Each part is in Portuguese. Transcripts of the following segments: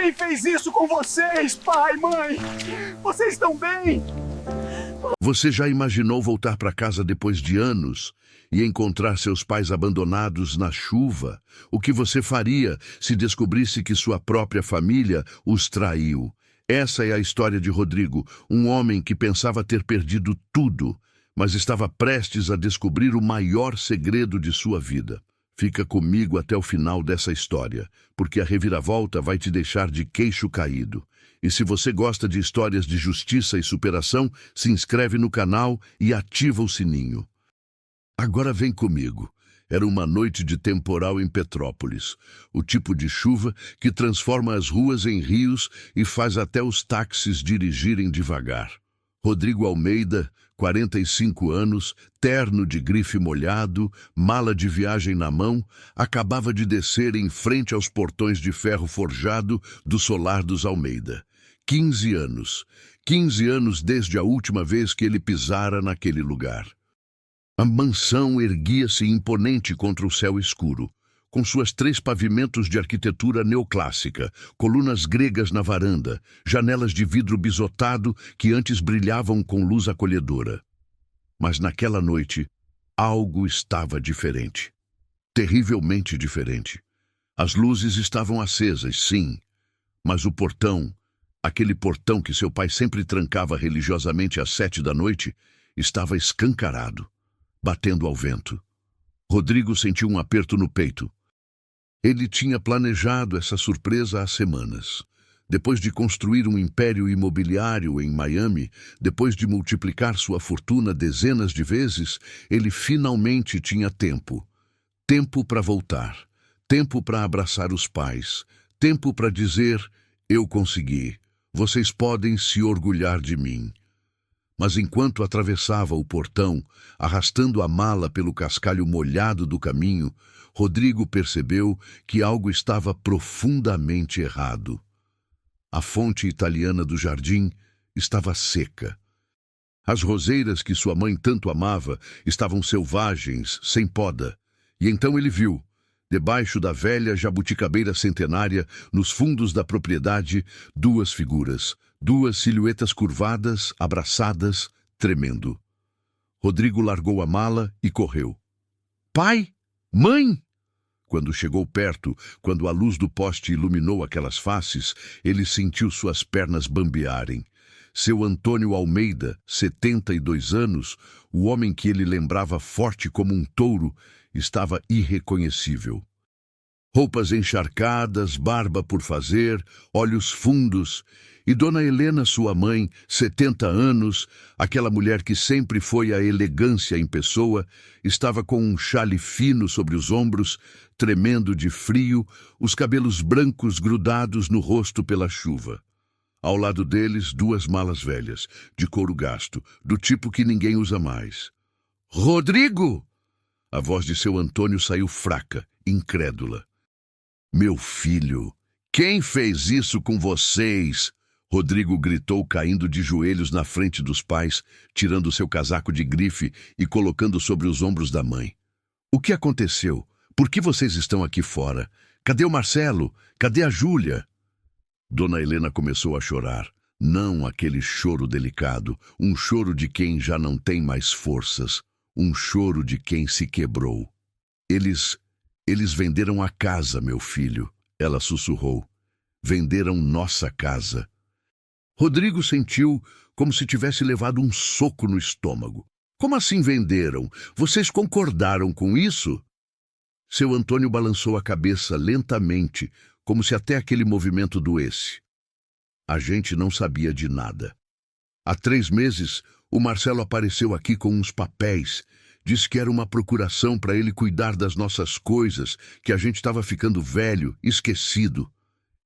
Quem fez isso com vocês, pai, mãe? Vocês estão bem? Você já imaginou voltar para casa depois de anos e encontrar seus pais abandonados na chuva? O que você faria se descobrisse que sua própria família os traiu? Essa é a história de Rodrigo, um homem que pensava ter perdido tudo, mas estava prestes a descobrir o maior segredo de sua vida. Fica comigo até o final dessa história, porque a reviravolta vai te deixar de queixo caído. E se você gosta de histórias de justiça e superação, se inscreve no canal e ativa o sininho. Agora vem comigo. Era uma noite de temporal em Petrópolis, o tipo de chuva que transforma as ruas em rios e faz até os táxis dirigirem devagar. Rodrigo Almeida, 45 anos, terno de grife molhado, mala de viagem na mão, acabava de descer em frente aos portões de ferro forjado do solar dos Almeida. 15 anos. 15 anos desde a última vez que ele pisara naquele lugar. A mansão erguia-se imponente contra o céu escuro, com suas 3 pavimentos de arquitetura neoclássica, colunas gregas na varanda, janelas de vidro bisotado que antes brilhavam com luz acolhedora. Mas naquela noite, algo estava diferente. Terrivelmente diferente. As luzes estavam acesas, sim, mas o portão, aquele portão que seu pai sempre trancava religiosamente às 7 da noite, estava escancarado, batendo ao vento. Rodrigo sentiu um aperto no peito. Ele tinha planejado essa surpresa há semanas. Depois de construir um império imobiliário em Miami, depois de multiplicar sua fortuna dezenas de vezes, ele finalmente tinha tempo. Tempo para voltar. Tempo para abraçar os pais. Tempo para dizer, eu consegui. Vocês podem se orgulhar de mim. Mas enquanto atravessava o portão, arrastando a mala pelo cascalho molhado do caminho, Rodrigo percebeu que algo estava profundamente errado. A fonte italiana do jardim estava seca. As roseiras que sua mãe tanto amava estavam selvagens, sem poda. E então ele viu, debaixo da velha jabuticabeira centenária, nos fundos da propriedade, 2 figuras, 2 silhuetas curvadas, abraçadas, tremendo. Rodrigo largou a mala e correu. Pai? Mãe? Quando chegou perto, quando a luz do poste iluminou aquelas faces, ele sentiu suas pernas bambearem. Seu Antônio Almeida, 72 anos, o homem que ele lembrava forte como um touro, estava irreconhecível. Roupas encharcadas, barba por fazer, olhos fundos, e Dona Helena, sua mãe, 70 anos, aquela mulher que sempre foi a elegância em pessoa, estava com um xale fino sobre os ombros, tremendo de frio, os cabelos brancos grudados no rosto pela chuva. Ao lado deles, 2 malas velhas, de couro gasto, do tipo que ninguém usa mais. Rodrigo! A voz de seu Antônio saiu fraca, incrédula. Meu filho, quem fez isso com vocês? Rodrigo gritou, caindo de joelhos na frente dos pais, tirando seu casaco de grife e colocando sobre os ombros da mãe. O que aconteceu? Por que vocês estão aqui fora? Cadê o Marcelo? Cadê a Júlia? Dona Helena começou a chorar. Não aquele choro delicado, um choro de quem já não tem mais forças, um choro de quem se quebrou. Eles venderam a casa, meu filho, ela sussurrou. Venderam nossa casa. Rodrigo sentiu como se tivesse levado um soco no estômago. Como assim venderam? Vocês concordaram com isso? Seu Antônio balançou a cabeça lentamente, como se até aquele movimento doesse. A gente não sabia de nada. Há 3 meses, o Marcelo apareceu aqui com uns papéis. Disse que era uma procuração para ele cuidar das nossas coisas, que a gente estava ficando velho, esquecido.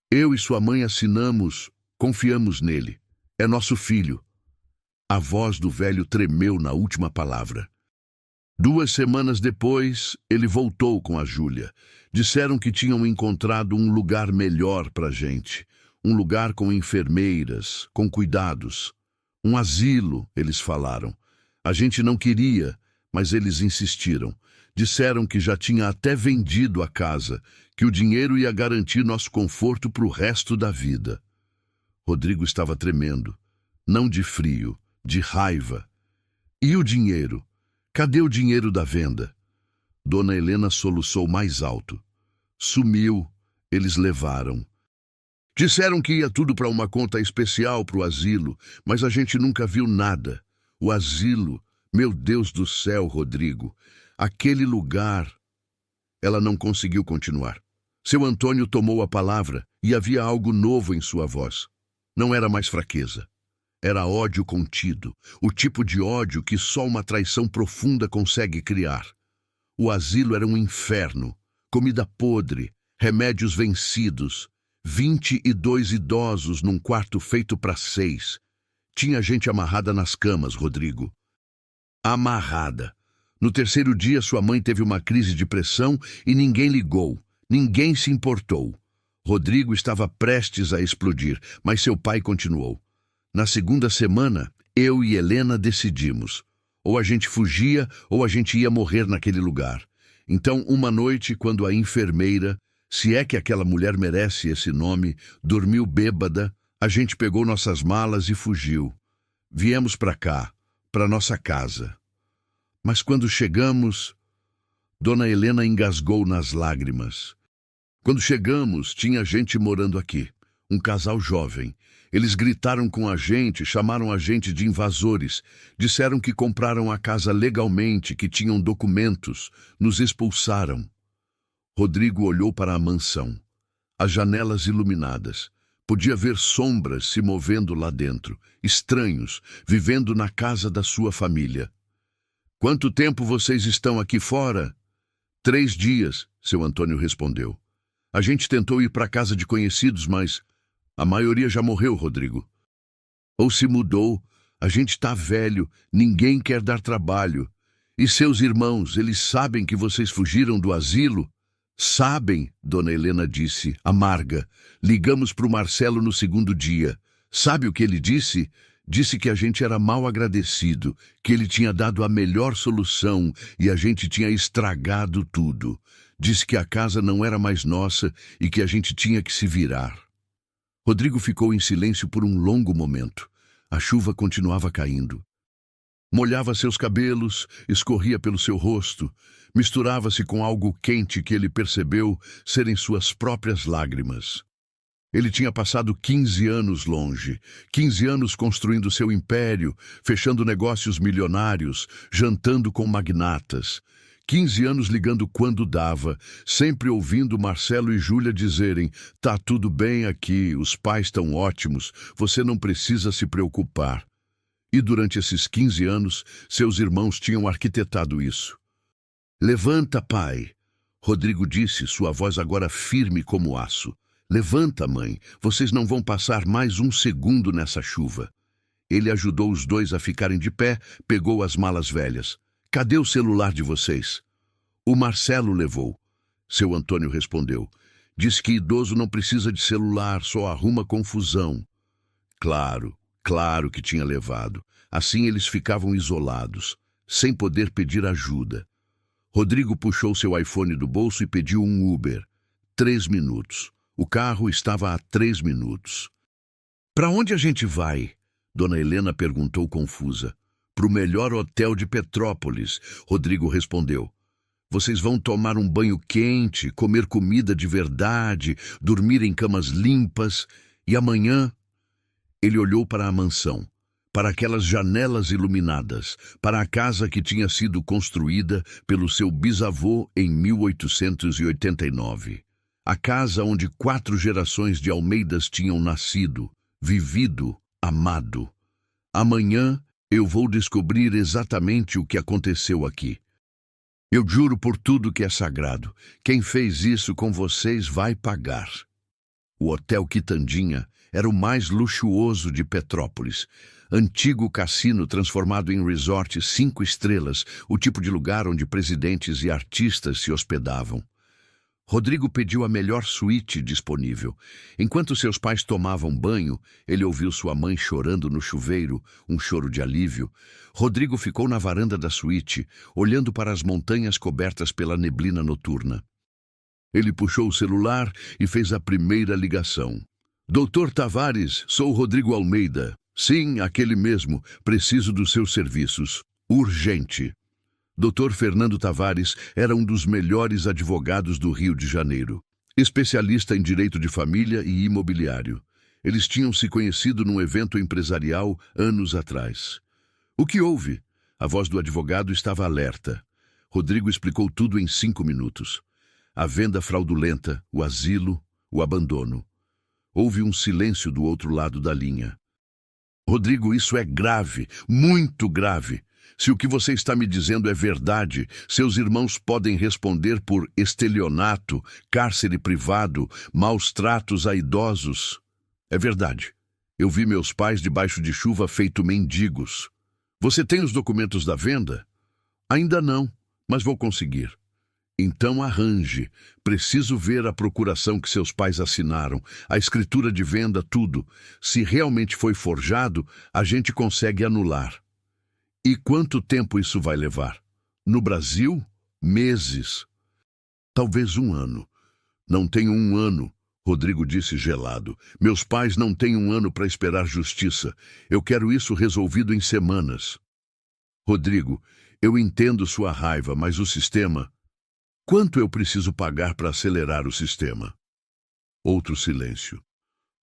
Eu e sua mãe assinamos, confiamos nele. É nosso filho. A voz do velho tremeu na última palavra. 2 semanas depois, ele voltou com a Júlia. Disseram que tinham encontrado um lugar melhor para a gente. Um lugar com enfermeiras, com cuidados. Um asilo, eles falaram. A gente não queria, mas eles insistiram. Disseram que já tinha até vendido a casa, que o dinheiro ia garantir nosso conforto para o resto da vida. Rodrigo estava tremendo, não de frio, de raiva. E o dinheiro? Cadê o dinheiro da venda? Dona Helena soluçou mais alto. Sumiu, eles levaram. Disseram que ia tudo para uma conta especial para o asilo, mas a gente nunca viu nada. O asilo, meu Deus do céu, Rodrigo, aquele lugar. Ela não conseguiu continuar. Seu Antônio tomou a palavra e havia algo novo em sua voz. Não era mais fraqueza. Era ódio contido, o tipo de ódio que só uma traição profunda consegue criar. O asilo era um inferno, comida podre, remédios vencidos, 22 idosos num quarto feito para 6. Tinha gente amarrada nas camas, Rodrigo. Amarrada. No terceiro dia, sua mãe teve uma crise de pressão e ninguém ligou, ninguém se importou. Rodrigo estava prestes a explodir, mas seu pai continuou. Na segunda semana, eu e Helena decidimos. Ou a gente fugia, ou a gente ia morrer naquele lugar. Então, uma noite, quando a enfermeira, se é que aquela mulher merece esse nome, dormiu bêbada, a gente pegou nossas malas e fugiu. Viemos para cá, para nossa casa. Mas quando chegamos, Dona Helena engasgou nas lágrimas. Quando chegamos, tinha gente morando aqui, um casal jovem. Eles gritaram com a gente, chamaram a gente de invasores, disseram que compraram a casa legalmente, que tinham documentos, nos expulsaram. Rodrigo olhou para a mansão. As janelas iluminadas. Podia ver sombras se movendo lá dentro, estranhos, vivendo na casa da sua família. Quanto tempo vocês estão aqui fora? 3 dias, seu Antônio respondeu. A gente tentou ir para casa de conhecidos, mas a maioria já morreu, Rodrigo. Ou se mudou, a gente está velho, ninguém quer dar trabalho. E seus irmãos, eles sabem que vocês fugiram do asilo? Sabem, Dona Helena disse, amarga. Ligamos para o Marcelo no segundo dia. Sabe o que ele disse? Disse que a gente era mal agradecido, que ele tinha dado a melhor solução e a gente tinha estragado tudo. Disse que a casa não era mais nossa e que a gente tinha que se virar. Rodrigo ficou em silêncio por um longo momento. A chuva continuava caindo. Molhava seus cabelos, escorria pelo seu rosto, misturava-se com algo quente que ele percebeu serem suas próprias lágrimas. Ele tinha passado 15 anos longe, 15 anos construindo seu império, fechando negócios milionários, jantando com magnatas. 15 anos ligando quando dava, sempre ouvindo Marcelo e Júlia dizerem: "Tá tudo bem aqui, os pais estão ótimos, você não precisa se preocupar." E durante esses 15 anos, seus irmãos tinham arquitetado isso. "Levanta, pai," Rodrigo disse, sua voz agora firme como aço. "Levanta, mãe, vocês não vão passar mais um segundo nessa chuva." Ele ajudou os dois a ficarem de pé, pegou as malas velhas. "Cadê o celular de vocês?" "O Marcelo levou." Seu Antônio respondeu. "Diz que idoso não precisa de celular, só arruma confusão." Claro que tinha levado. Assim eles ficavam isolados, sem poder pedir ajuda. Rodrigo puxou seu iPhone do bolso e pediu um Uber. 3 minutos. O carro estava a 3 minutos. "Para onde a gente vai?" Dona Helena perguntou confusa. "Para o melhor hotel de Petrópolis," Rodrigo respondeu. "Vocês vão tomar um banho quente, comer comida de verdade, dormir em camas limpas, e amanhã..." Ele olhou para a mansão, para aquelas janelas iluminadas, para a casa que tinha sido construída pelo seu bisavô em 1889. A casa onde 4 gerações de Almeidas tinham nascido, vivido, amado. "Amanhã eu vou descobrir exatamente o que aconteceu aqui. Eu juro por tudo que é sagrado, quem fez isso com vocês vai pagar." O Hotel Quitandinha era o mais luxuoso de Petrópolis. Antigo cassino transformado em resort 5 estrelas, o tipo de lugar onde presidentes e artistas se hospedavam. Rodrigo pediu a melhor suíte disponível. Enquanto seus pais tomavam banho, ele ouviu sua mãe chorando no chuveiro, um choro de alívio. Rodrigo ficou na varanda da suíte, olhando para as montanhas cobertas pela neblina noturna. Ele puxou o celular e fez a primeira ligação. Doutor Tavares, sou Rodrigo Almeida. Sim, aquele mesmo. Preciso dos seus serviços. Urgente. Dr. Fernando Tavares era um dos melhores advogados do Rio de Janeiro, especialista em direito de família e imobiliário. Eles tinham se conhecido num evento empresarial anos atrás. O que houve? A voz do advogado estava alerta. Rodrigo explicou tudo em 5 minutos. A venda fraudulenta, o asilo, o abandono. Houve um silêncio do outro lado da linha. Rodrigo, isso é grave, muito grave. Se o que você está me dizendo é verdade, seus irmãos podem responder por estelionato, cárcere privado, maus tratos a idosos. É verdade. Eu vi meus pais debaixo de chuva feito mendigos. Você tem os documentos da venda? Ainda não, mas vou conseguir. Então arranje. Preciso ver a procuração que seus pais assinaram, a escritura de venda, tudo. Se realmente foi forjado, a gente consegue anular. E quanto tempo isso vai levar? No Brasil, meses. Talvez 1 ano. Não tenho 1 ano, Rodrigo disse gelado. Meus pais não têm 1 ano para esperar justiça. Eu quero isso resolvido em semanas. Rodrigo, eu entendo sua raiva, mas o sistema... Quanto eu preciso pagar para acelerar o sistema? Outro silêncio.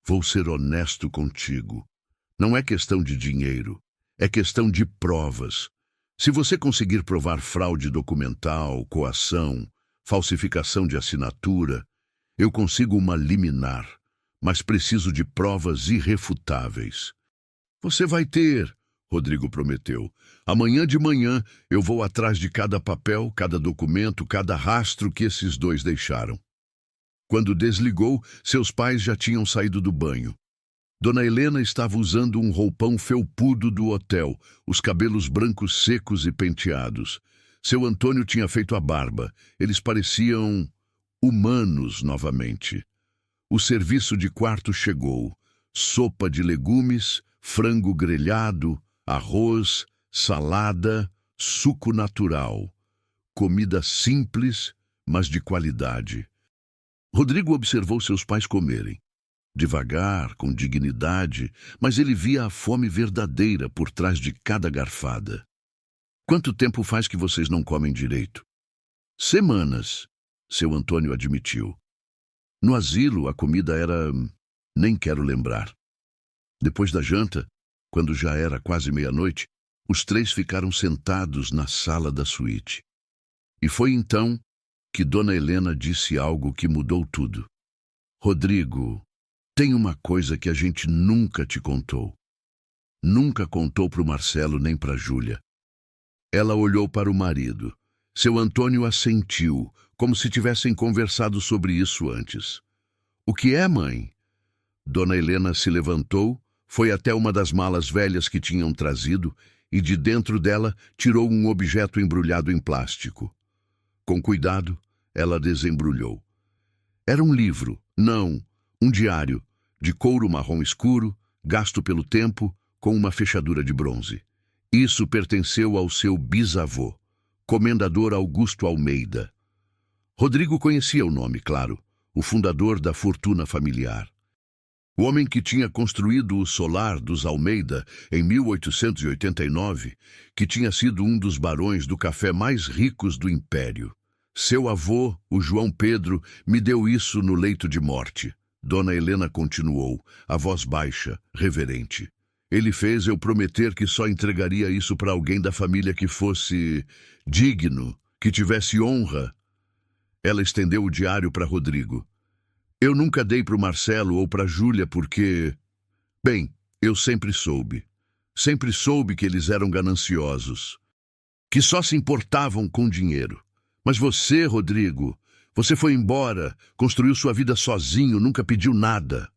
Vou ser honesto contigo. Não é questão de dinheiro. É questão de provas. Se você conseguir provar fraude documental, coação, falsificação de assinatura, eu consigo uma liminar, mas preciso de provas irrefutáveis. Você vai ter, Rodrigo prometeu. Amanhã de manhã eu vou atrás de cada papel, cada documento, cada rastro que esses 2 deixaram. Quando desligou, seus pais já tinham saído do banho. Dona Helena estava usando um roupão felpudo do hotel, os cabelos brancos secos e penteados. Seu Antônio tinha feito a barba. Eles pareciam humanos novamente. O serviço de quarto chegou. Sopa de legumes, frango grelhado, arroz, salada, suco natural. Comida simples, mas de qualidade. Rodrigo observou seus pais comerem. Devagar, com dignidade, mas ele via a fome verdadeira por trás de cada garfada. Quanto tempo faz que vocês não comem direito? Semanas, seu Antônio admitiu. No asilo, a comida era... nem quero lembrar. Depois da janta, quando já era quase meia-noite, os 3 ficaram sentados na sala da suíte. E foi então que Dona Helena disse algo que mudou tudo. Rodrigo... Tem uma coisa que a gente nunca te contou. Nunca contou para o Marcelo nem para a Júlia. Ela olhou para o marido. Seu Antônio assentiu, como se tivessem conversado sobre isso antes. O que é, mãe? Dona Helena se levantou, foi até uma das malas velhas que tinham trazido e de dentro dela tirou um objeto embrulhado em plástico. Com cuidado, ela desembrulhou. Era um livro, não... um diário, de couro marrom escuro, gasto pelo tempo, com uma fechadura de bronze. Isso pertenceu ao seu bisavô, Comendador Augusto Almeida. Rodrigo conhecia o nome, claro, o fundador da fortuna familiar. O homem que tinha construído o solar dos Almeida em 1889, que tinha sido um dos barões do café mais ricos do império. Seu avô, o João Pedro, me deu isso no leito de morte. Dona Helena continuou, a voz baixa, reverente. Ele fez eu prometer que só entregaria isso para alguém da família que fosse digno, que tivesse honra. Ela estendeu o diário para Rodrigo. Eu nunca dei para o Marcelo ou para a Júlia porque... Bem, eu sempre soube. Sempre soube que eles eram gananciosos. Que só se importavam com dinheiro. Mas você, Rodrigo... Você foi embora, construiu sua vida sozinho, nunca pediu nada.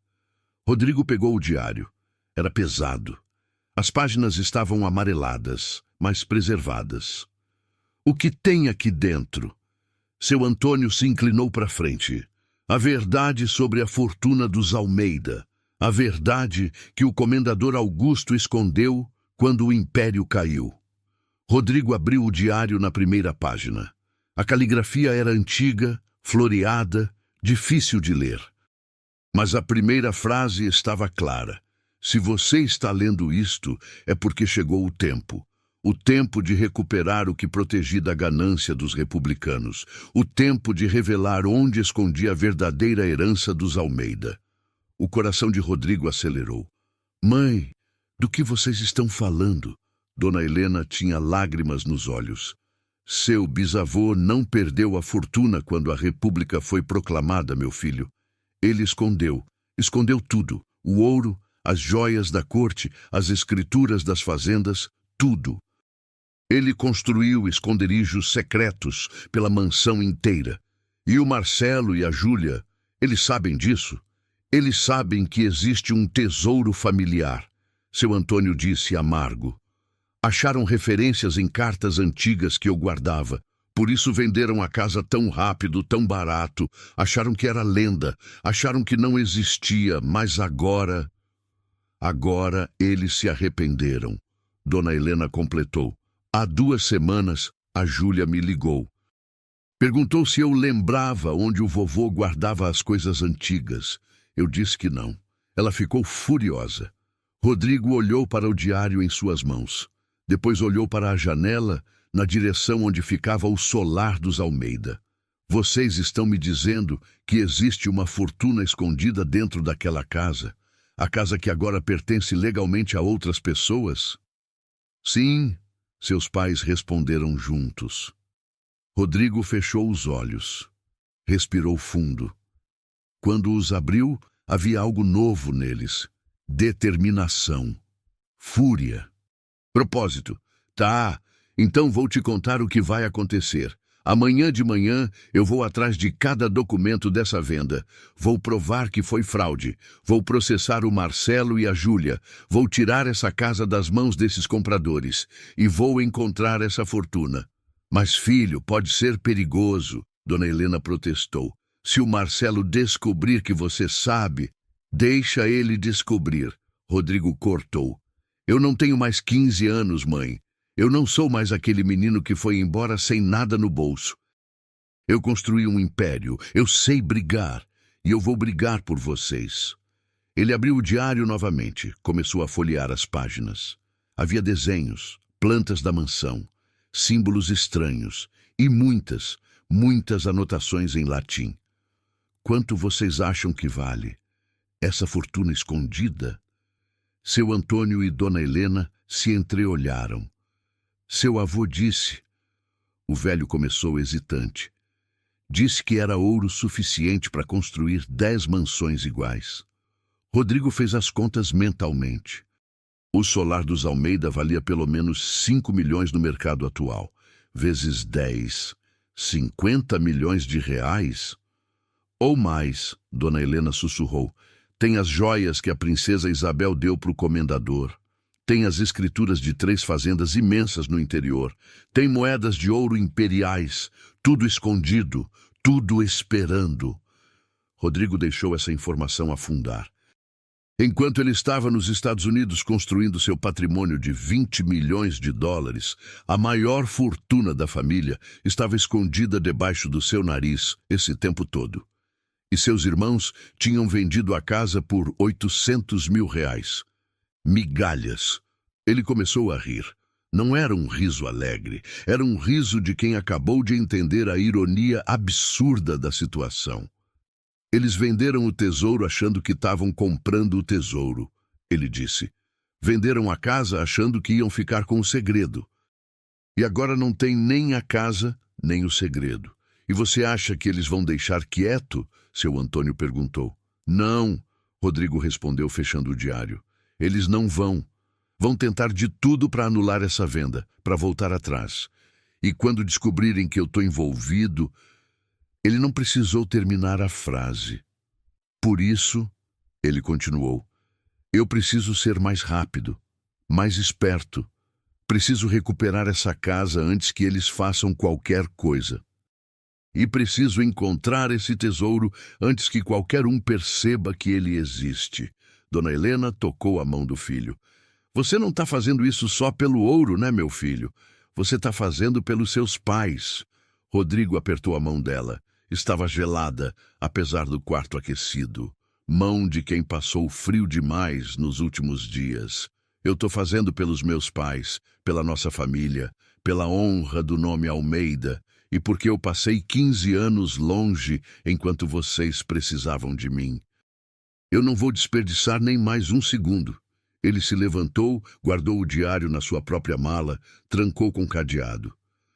Rodrigo pegou o diário. Era pesado. As páginas estavam amareladas, mas preservadas. O que tem aqui dentro? Seu Antônio se inclinou para frente. A verdade sobre a fortuna dos Almeida. A verdade que o comendador Augusto escondeu quando o império caiu. Rodrigo abriu o diário na primeira página. A caligrafia era antiga, floreada, difícil de ler. Mas a primeira frase estava clara. Se você está lendo isto, é porque chegou o tempo. O tempo de recuperar o que protegi da ganância dos republicanos. O tempo de revelar onde escondia a verdadeira herança dos Almeida. O coração de Rodrigo acelerou. Mãe, do que vocês estão falando? Dona Helena tinha lágrimas nos olhos. Seu bisavô não perdeu a fortuna quando a República foi proclamada, meu filho. Ele escondeu tudo. O ouro, as joias da corte, as escrituras das fazendas, tudo. Ele construiu esconderijos secretos pela mansão inteira. E o Marcelo e a Júlia, eles sabem disso? Eles sabem que existe um tesouro familiar. Seu Antônio disse amargo. Acharam referências em cartas antigas que eu guardava. Por isso venderam a casa tão rápido, tão barato. Acharam que era lenda. Acharam que não existia. Mas agora eles se arrependeram. Dona Helena completou. Há 2 semanas, a Júlia me ligou. Perguntou se eu lembrava onde o vovô guardava as coisas antigas. Eu disse que não. Ela ficou furiosa. Rodrigo olhou para o diário em suas mãos. Depois olhou para a janela, na direção onde ficava o solar dos Almeida. Vocês estão me dizendo que existe uma fortuna escondida dentro daquela casa? A casa que agora pertence legalmente a outras pessoas? Sim, seus pais responderam juntos. Rodrigo fechou os olhos. Respirou fundo. Quando os abriu, havia algo novo neles. Determinação. Fúria. Propósito. Tá, então vou te contar o que vai acontecer. Amanhã de manhã eu vou atrás de cada documento dessa venda. Vou provar que foi fraude. Vou processar o Marcelo e a Júlia. Vou tirar essa casa das mãos desses compradores. E vou encontrar essa fortuna. Mas, filho, pode ser perigoso, Dona Helena protestou. Se o Marcelo descobrir que você sabe, deixa ele descobrir. Rodrigo cortou. Eu não tenho mais 15 anos, mãe. Eu não sou mais aquele menino que foi embora sem nada no bolso. Eu construí um império. Eu sei brigar. E eu vou brigar por vocês. Ele abriu o diário novamente. Começou a folhear as páginas. Havia desenhos, plantas da mansão, símbolos estranhos e muitas anotações em latim. Quanto vocês acham que vale essa fortuna escondida? Seu Antônio e Dona Helena se entreolharam. Seu avô disse... O velho começou hesitante. Disse que era ouro suficiente para construir 10 mansões iguais. Rodrigo fez as contas mentalmente. O solar dos Almeida valia pelo menos 5 milhões no mercado atual. Vezes 10, 50 milhões de reais? Ou mais, Dona Helena sussurrou. Tem as joias que a princesa Isabel deu para o comendador. Tem as escrituras de 3 fazendas imensas no interior. Tem moedas de ouro imperiais. Tudo escondido, tudo esperando. Rodrigo deixou essa informação afundar. Enquanto ele estava nos Estados Unidos construindo seu patrimônio de 20 milhões de dólares, a maior fortuna da família estava escondida debaixo do seu nariz esse tempo todo. E seus irmãos tinham vendido a casa por 800 mil reais. Migalhas. Ele começou a rir. Não era um riso alegre, era um riso de quem acabou de entender a ironia absurda da situação. Eles venderam o tesouro achando que estavam comprando o tesouro, ele disse. Venderam a casa achando que iam ficar com o segredo. E agora não tem nem a casa, nem o segredo. E você acha que eles vão deixar quieto? Seu Antônio perguntou. Não, Rodrigo respondeu fechando o diário. Eles não vão. Vão tentar de tudo para anular essa venda, para voltar atrás. E quando descobrirem que eu estou envolvido... Ele não precisou terminar a frase. Por isso, ele continuou, eu preciso ser mais rápido, mais esperto. Preciso recuperar essa casa antes que eles façam qualquer coisa. e preciso encontrar esse tesouro antes que qualquer um perceba que ele existe. Dona Helena tocou a mão do filho. Você não está fazendo isso só pelo ouro, né, meu filho? Você está fazendo pelos seus pais. Rodrigo apertou a mão dela. Estava gelada, apesar do quarto aquecido. Mão de quem passou frio demais nos últimos dias. Eu estou fazendo pelos meus pais, pela nossa família, pela honra do nome Almeida e porque eu passei 15 anos longe enquanto vocês precisavam de mim. Eu não vou desperdiçar nem mais um segundo. Ele se levantou, guardou o diário na sua própria mala, trancou com cadeado.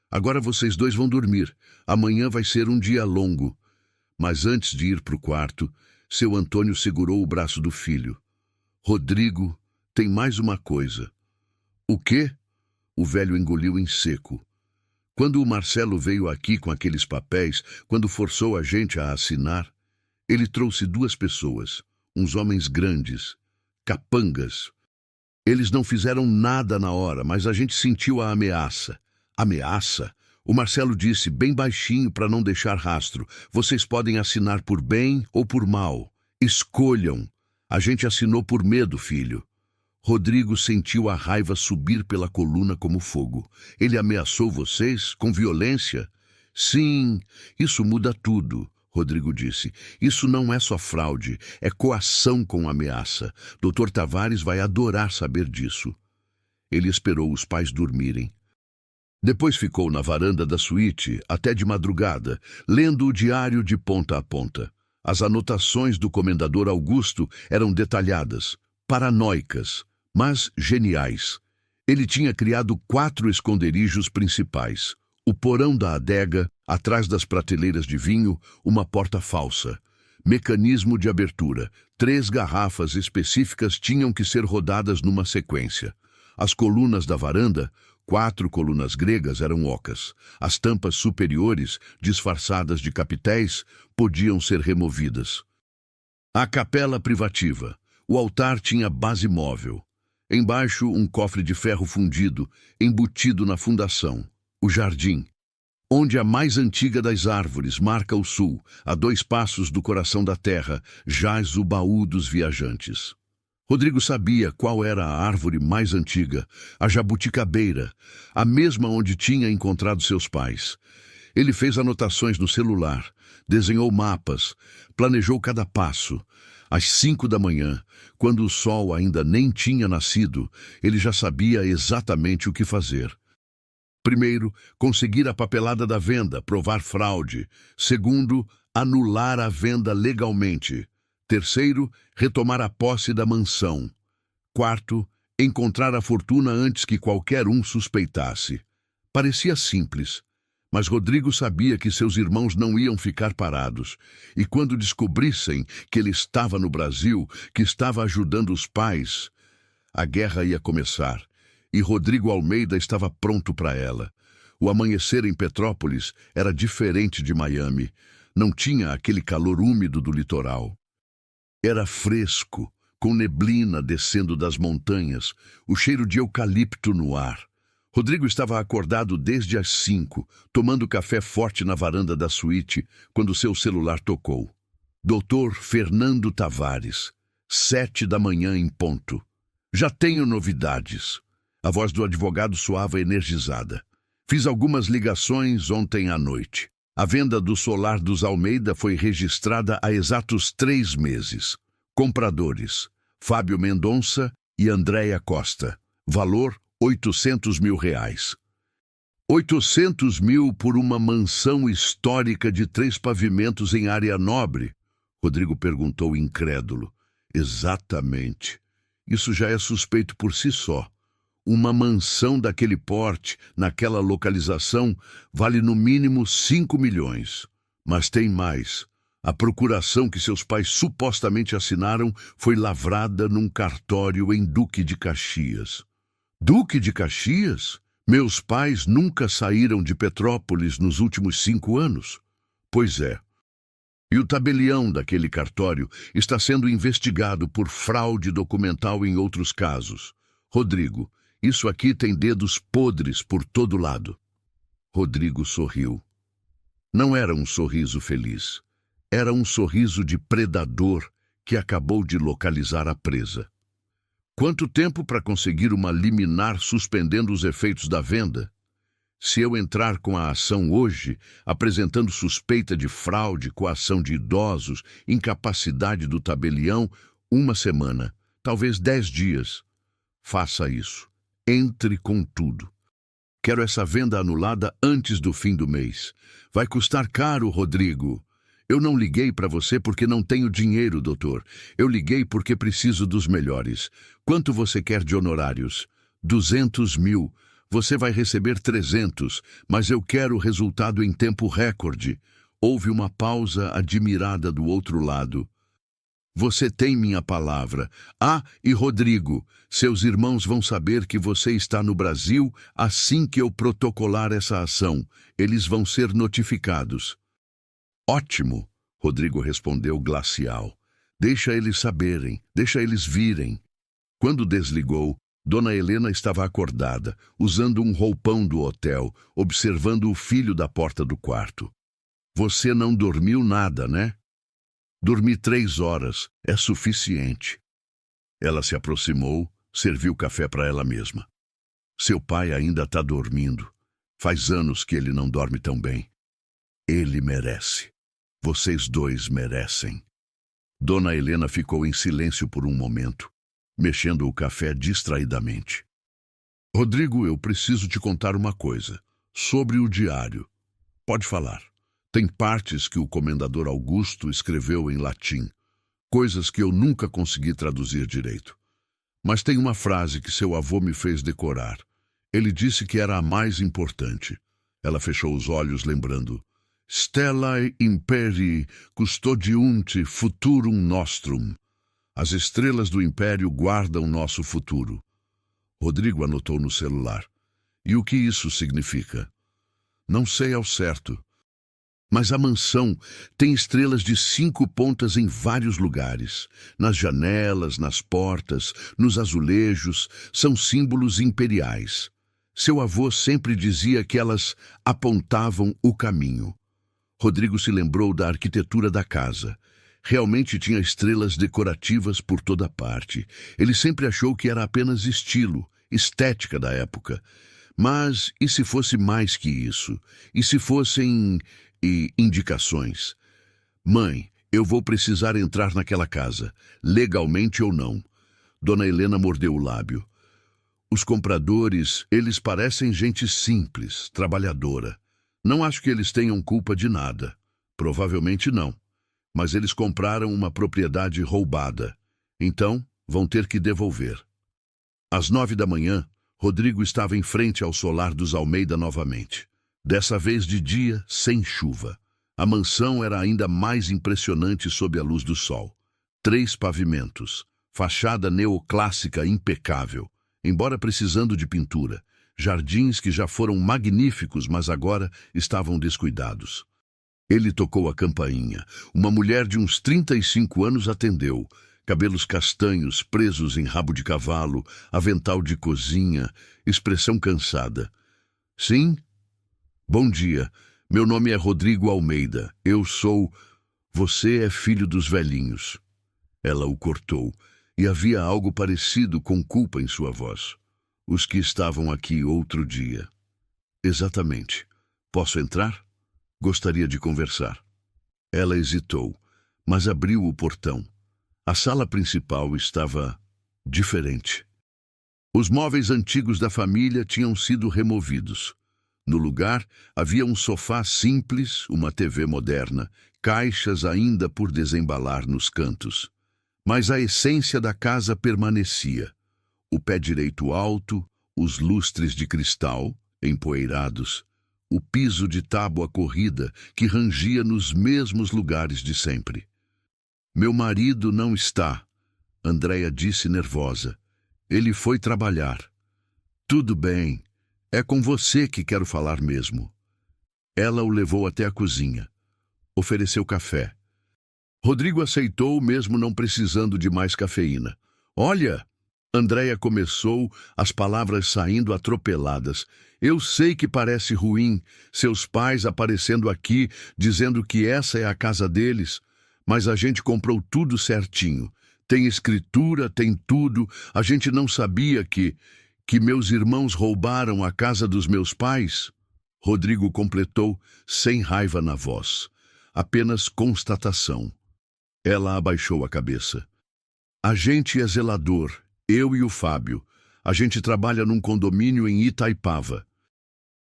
Agora vocês dois vão dormir. Amanhã vai ser um dia longo. Mas antes de ir para o quarto, seu Antônio segurou o braço do filho. Rodrigo, tem mais uma coisa. O quê? O velho engoliu em seco. Quando o Marcelo veio aqui com aqueles papéis, quando forçou a gente a assinar, ele trouxe duas pessoas, uns homens grandes, capangas. Eles não fizeram nada na hora, mas a gente sentiu a ameaça. Ameaça? O Marcelo disse bem baixinho para não deixar rastro. Vocês podem assinar por bem ou por mal. Escolham. A gente assinou por medo, filho. Rodrigo sentiu a raiva subir pela coluna como fogo. Ele ameaçou vocês com violência? Sim, isso muda tudo, Rodrigo disse. Isso não é só fraude, é coação com ameaça. Dr. Tavares vai adorar saber disso. Ele esperou os pais dormirem. Depois ficou na varanda da suíte até de madrugada, lendo o diário de ponta a ponta. As anotações do comendador Augusto eram detalhadas, paranoicas, mas geniais. Ele tinha criado 4 esconderijos principais. O porão da adega, atrás das prateleiras de vinho, uma porta falsa. Mecanismo de abertura. 3 garrafas específicas tinham que ser rodadas numa sequência. As colunas da varanda, 4 colunas gregas, eram ocas. As tampas superiores, disfarçadas de capitéis, podiam ser removidas. A capela privativa. O altar tinha base móvel. Embaixo, um cofre de ferro fundido, embutido na fundação. O jardim, onde a mais antiga das árvores marca o sul, a 2 passos do coração da terra, jaz o baú dos viajantes. Rodrigo sabia qual era a árvore mais antiga, a jabuticabeira, a mesma onde tinha encontrado seus pais. Ele fez anotações no celular, desenhou mapas, planejou cada passo. Às 5 da manhã, quando o sol ainda nem tinha nascido, ele já sabia exatamente o que fazer. Primeiro, conseguir a papelada da venda, provar fraude. Segundo, anular a venda legalmente. Terceiro, retomar a posse da mansão. Quarto, encontrar a fortuna antes que qualquer um suspeitasse. Parecia simples, mas Rodrigo sabia que seus irmãos não iam ficar parados. E quando descobrissem que ele estava no Brasil, que estava ajudando os pais, a guerra ia começar. E Rodrigo Almeida estava pronto para ela. O amanhecer em Petrópolis era diferente de Miami. Não tinha aquele calor úmido do litoral. Era fresco, com neblina descendo das montanhas, o cheiro de eucalipto no ar. Rodrigo estava acordado desde as 5, tomando café forte na varanda da suíte, quando seu celular tocou. Dr. Fernando Tavares, 7 da manhã em ponto. Já tenho novidades. A voz do advogado soava energizada. Fiz algumas ligações ontem à noite. A venda do solar dos Almeida foi registrada há exatos 3 meses. Compradores: Fábio Mendonça e Andréia Costa. Valor: R$800 mil. 800 mil por uma mansão histórica de 3 pavimentos em área nobre? Rodrigo perguntou incrédulo. Exatamente. Isso já é suspeito por si só. Uma mansão daquele porte, naquela localização, vale no mínimo 5 milhões. Mas tem mais. A procuração que seus pais supostamente assinaram foi lavrada num cartório em Duque de Caxias. Duque de Caxias? Meus pais nunca saíram de Petrópolis nos últimos 5 anos? Pois é. E o tabelião daquele cartório está sendo investigado por fraude documental em outros casos. Rodrigo, isso aqui tem dedos podres por todo lado. Rodrigo sorriu. Não era um sorriso feliz. Era um sorriso de predador que acabou de localizar a presa. Quanto tempo para conseguir uma liminar suspendendo os efeitos da venda? Se eu entrar com a ação hoje, apresentando suspeita de fraude, coação de idosos, incapacidade do tabelião, 1 semana, talvez 10 dias. Faça isso. Entre com tudo. Quero essa venda anulada antes do fim do mês. Vai custar caro, Rodrigo. Eu não liguei para você porque não tenho dinheiro, doutor. Eu liguei porque preciso dos melhores. Quanto você quer de honorários? 200 mil. Você vai receber 300, mas eu quero o resultado em tempo recorde. Houve uma pausa admirada do outro lado. Você tem minha palavra. Ah, e Rodrigo, seus irmãos vão saber que você está no Brasil assim que eu protocolar essa ação. Eles vão ser notificados. Ótimo, Rodrigo respondeu glacial. Deixa eles saberem, deixa eles virem. Quando desligou, Dona Helena estava acordada, usando um roupão do hotel, observando o filho da porta do quarto. Você não dormiu nada, né? Dormi 3 horas, é suficiente. Ela se aproximou, serviu café para ela mesma. Seu pai ainda está dormindo. Faz anos que ele não dorme tão bem. Ele merece. Vocês dois merecem. Dona Helena ficou em silêncio por um momento, mexendo o café distraidamente. Rodrigo, eu preciso te contar uma coisa. Sobre o diário. Pode falar. Tem partes que o comendador Augusto escreveu em latim, coisas que eu nunca consegui traduzir direito. Mas tem uma frase que seu avô me fez decorar. Ele disse que era a mais importante. Ela fechou os olhos, lembrando: Stellae imperii custodiunt futurum nostrum. As estrelas do império guardam nosso futuro. Rodrigo anotou no celular. E o que isso significa? Não sei ao certo. Mas a mansão tem estrelas de 5 pontas em vários lugares. Nas janelas, nas portas, nos azulejos, são símbolos imperiais. Seu avô sempre dizia que elas apontavam o caminho. Rodrigo se lembrou da arquitetura da casa. Realmente tinha estrelas decorativas por toda parte. Ele sempre achou que era apenas estilo, estética da época. Mas e se fosse mais que isso? E se fossem indicações? Mãe, eu vou precisar entrar naquela casa, legalmente ou não. Dona Helena mordeu o lábio. Os compradores, eles parecem gente simples, trabalhadora. Não acho que eles tenham culpa de nada. Provavelmente não. Mas eles compraram uma propriedade roubada. Então, vão ter que devolver. Às 9 da manhã, Rodrigo estava em frente ao solar dos Almeida novamente. Dessa vez de dia, sem chuva. A mansão era ainda mais impressionante sob a luz do sol. 3 pavimentos. Fachada neoclássica impecável, embora precisando de pintura. Jardins que já foram magníficos, mas agora estavam descuidados. Ele tocou a campainha. Uma mulher de uns 35 anos atendeu. Cabelos castanhos, presos em rabo de cavalo, avental de cozinha, expressão cansada. Sim? Bom dia. Meu nome é Rodrigo Almeida. Eu sou... Você é filho dos velhinhos. Ela o cortou, e havia algo parecido com culpa em sua voz. Os que estavam aqui outro dia. Exatamente. Posso entrar? Gostaria de conversar. Ela hesitou, mas abriu o portão. A sala principal estava diferente. Os móveis antigos da família tinham sido removidos. No lugar, havia um sofá simples, uma TV moderna, caixas ainda por desembalar nos cantos. Mas a essência da casa permanecia. O pé direito alto, os lustres de cristal, empoeirados, o piso de tábua corrida que rangia nos mesmos lugares de sempre. Meu marido não está, Andréia disse nervosa. Ele foi trabalhar. Tudo bem, é com você que quero falar mesmo. Ela o levou até a cozinha. Ofereceu café. Rodrigo aceitou, mesmo não precisando de mais cafeína. Olha, Andréia começou, as palavras saindo atropeladas. Eu sei que parece ruim, seus pais aparecendo aqui, dizendo que essa é a casa deles, mas a gente comprou tudo certinho. Tem escritura, tem tudo. A gente não sabia que meus irmãos roubaram a casa dos meus pais. Rodrigo completou, sem raiva na voz. Apenas constatação. Ela abaixou a cabeça. A gente é zelador, eu e o Fábio. A gente trabalha num condomínio em Itaipava.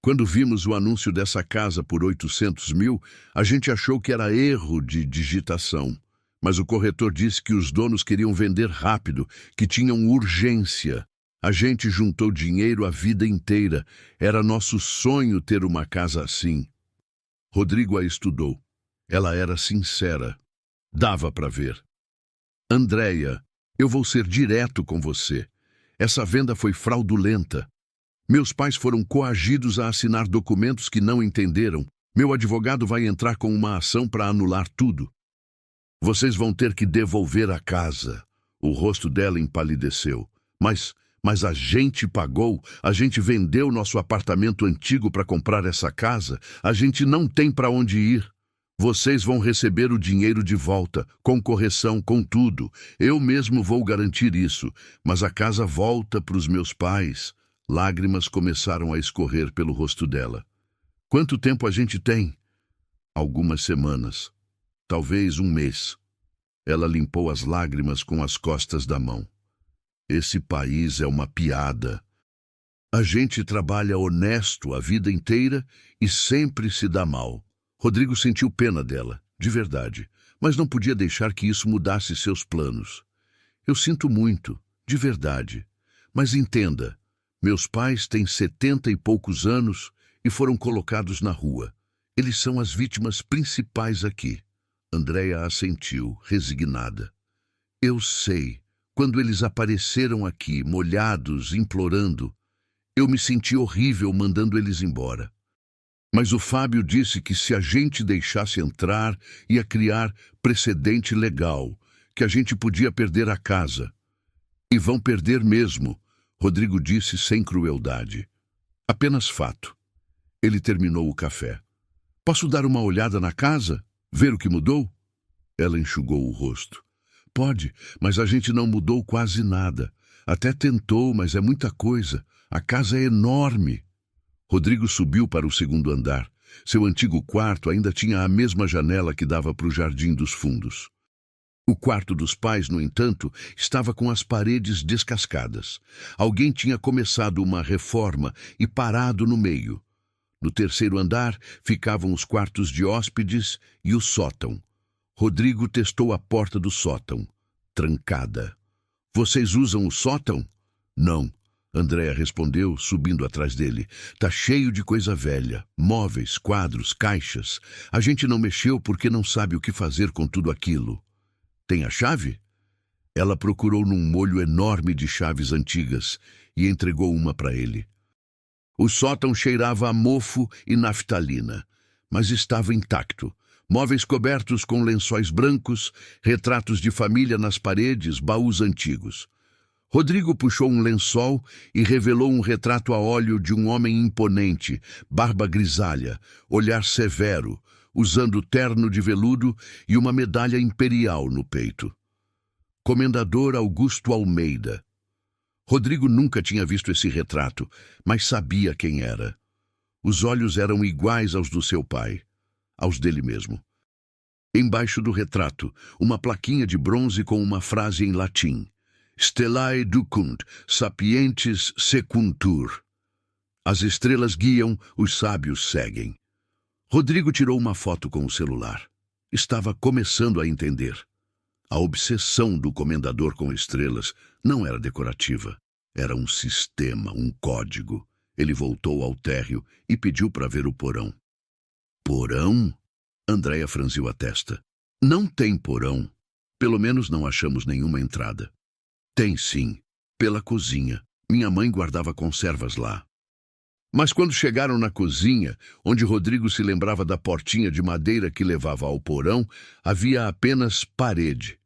Quando vimos o anúncio dessa casa por 800 mil, a gente achou que era erro de digitação. Mas o corretor disse que os donos queriam vender rápido, que tinham urgência. A gente juntou dinheiro a vida inteira. Era nosso sonho ter uma casa assim. Rodrigo a estudou. Ela era sincera. Dava para ver. Andréia, eu vou ser direto com você. Essa venda foi fraudulenta. Meus pais foram coagidos a assinar documentos que não entenderam. Meu advogado vai entrar com uma ação para anular tudo. Vocês vão ter que devolver a casa. O rosto dela empalideceu. Mas a gente pagou, a gente vendeu nosso apartamento antigo para comprar essa casa. A gente não tem para onde ir. Vocês vão receber o dinheiro de volta, com correção, com tudo. Eu mesmo vou garantir isso. Mas a casa volta para os meus pais. Lágrimas começaram a escorrer pelo rosto dela. Quanto tempo a gente tem? Algumas semanas. Talvez um mês. Ela limpou as lágrimas com as costas da mão. Esse país é uma piada. A gente trabalha honesto a vida inteira e sempre se dá mal. Rodrigo sentiu pena dela, de verdade, mas não podia deixar que isso mudasse seus planos. Eu sinto muito, de verdade. Mas entenda, meus pais têm 70 e poucos anos e foram colocados na rua. Eles são as vítimas principais aqui. Andréia assentiu, resignada. Eu sei. Quando eles apareceram aqui, molhados, implorando, eu me senti horrível mandando eles embora. Mas o Fábio disse que se a gente deixasse entrar, ia criar precedente legal, que a gente podia perder a casa. E vão perder mesmo, Rodrigo disse sem crueldade. Apenas fato. Ele terminou o café. Posso dar uma olhada na casa? Ver o que mudou? Ela enxugou o rosto. Pode, mas a gente não mudou quase nada. Até tentou, mas é muita coisa. A casa é enorme. Rodrigo subiu para o segundo andar. Seu antigo quarto ainda tinha a mesma janela que dava para o jardim dos fundos. O quarto dos pais, no entanto, estava com as paredes descascadas. Alguém tinha começado uma reforma e parado no meio. No terceiro andar ficavam os quartos de hóspedes e o sótão. Rodrigo testou a porta do sótão. Trancada. Vocês usam o sótão? Não. Andréia respondeu, subindo atrás dele. Tá cheio de coisa velha. Móveis, quadros, caixas. A gente não mexeu porque não sabe o que fazer com tudo aquilo. Tem a chave? Ela procurou num molho enorme de chaves antigas e entregou uma para ele. O sótão cheirava a mofo e naftalina, mas estava intacto. Móveis cobertos com lençóis brancos, retratos de família nas paredes, baús antigos. Rodrigo puxou um lençol e revelou um retrato a óleo de um homem imponente, barba grisalha, olhar severo, usando terno de veludo e uma medalha imperial no peito. Comendador Augusto Almeida. Rodrigo nunca tinha visto esse retrato, mas sabia quem era. Os olhos eram iguais aos do seu pai, aos dele mesmo. Embaixo do retrato, uma plaquinha de bronze com uma frase em latim. Stellae ducunt, sapientes secuntur. As estrelas guiam, os sábios seguem. Rodrigo tirou uma foto com o celular. Estava começando a entender. A obsessão do comendador com estrelas não era decorativa. Era um sistema, um código. Ele voltou ao térreo e pediu para ver o porão. Porão? Andréia franziu a testa. Não tem porão. Pelo menos não achamos nenhuma entrada. Tem sim, pela cozinha. Minha mãe guardava conservas lá. Mas quando chegaram na cozinha, onde Rodrigo se lembrava da portinha de madeira que levava ao porão, havia apenas parede.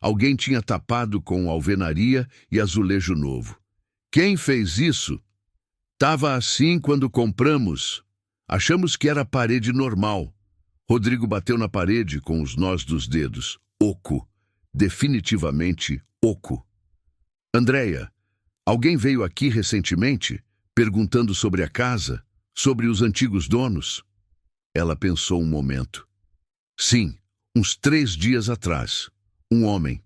Alguém tinha tapado com alvenaria e azulejo novo. Quem fez isso? Tava assim quando compramos. Achamos que era parede normal. Rodrigo bateu na parede com os nós dos dedos. Oco. Definitivamente oco. Andréia, alguém veio aqui recentemente, perguntando sobre a casa, sobre os antigos donos? Ela pensou um momento. Sim, uns 3 dias atrás. Um homem.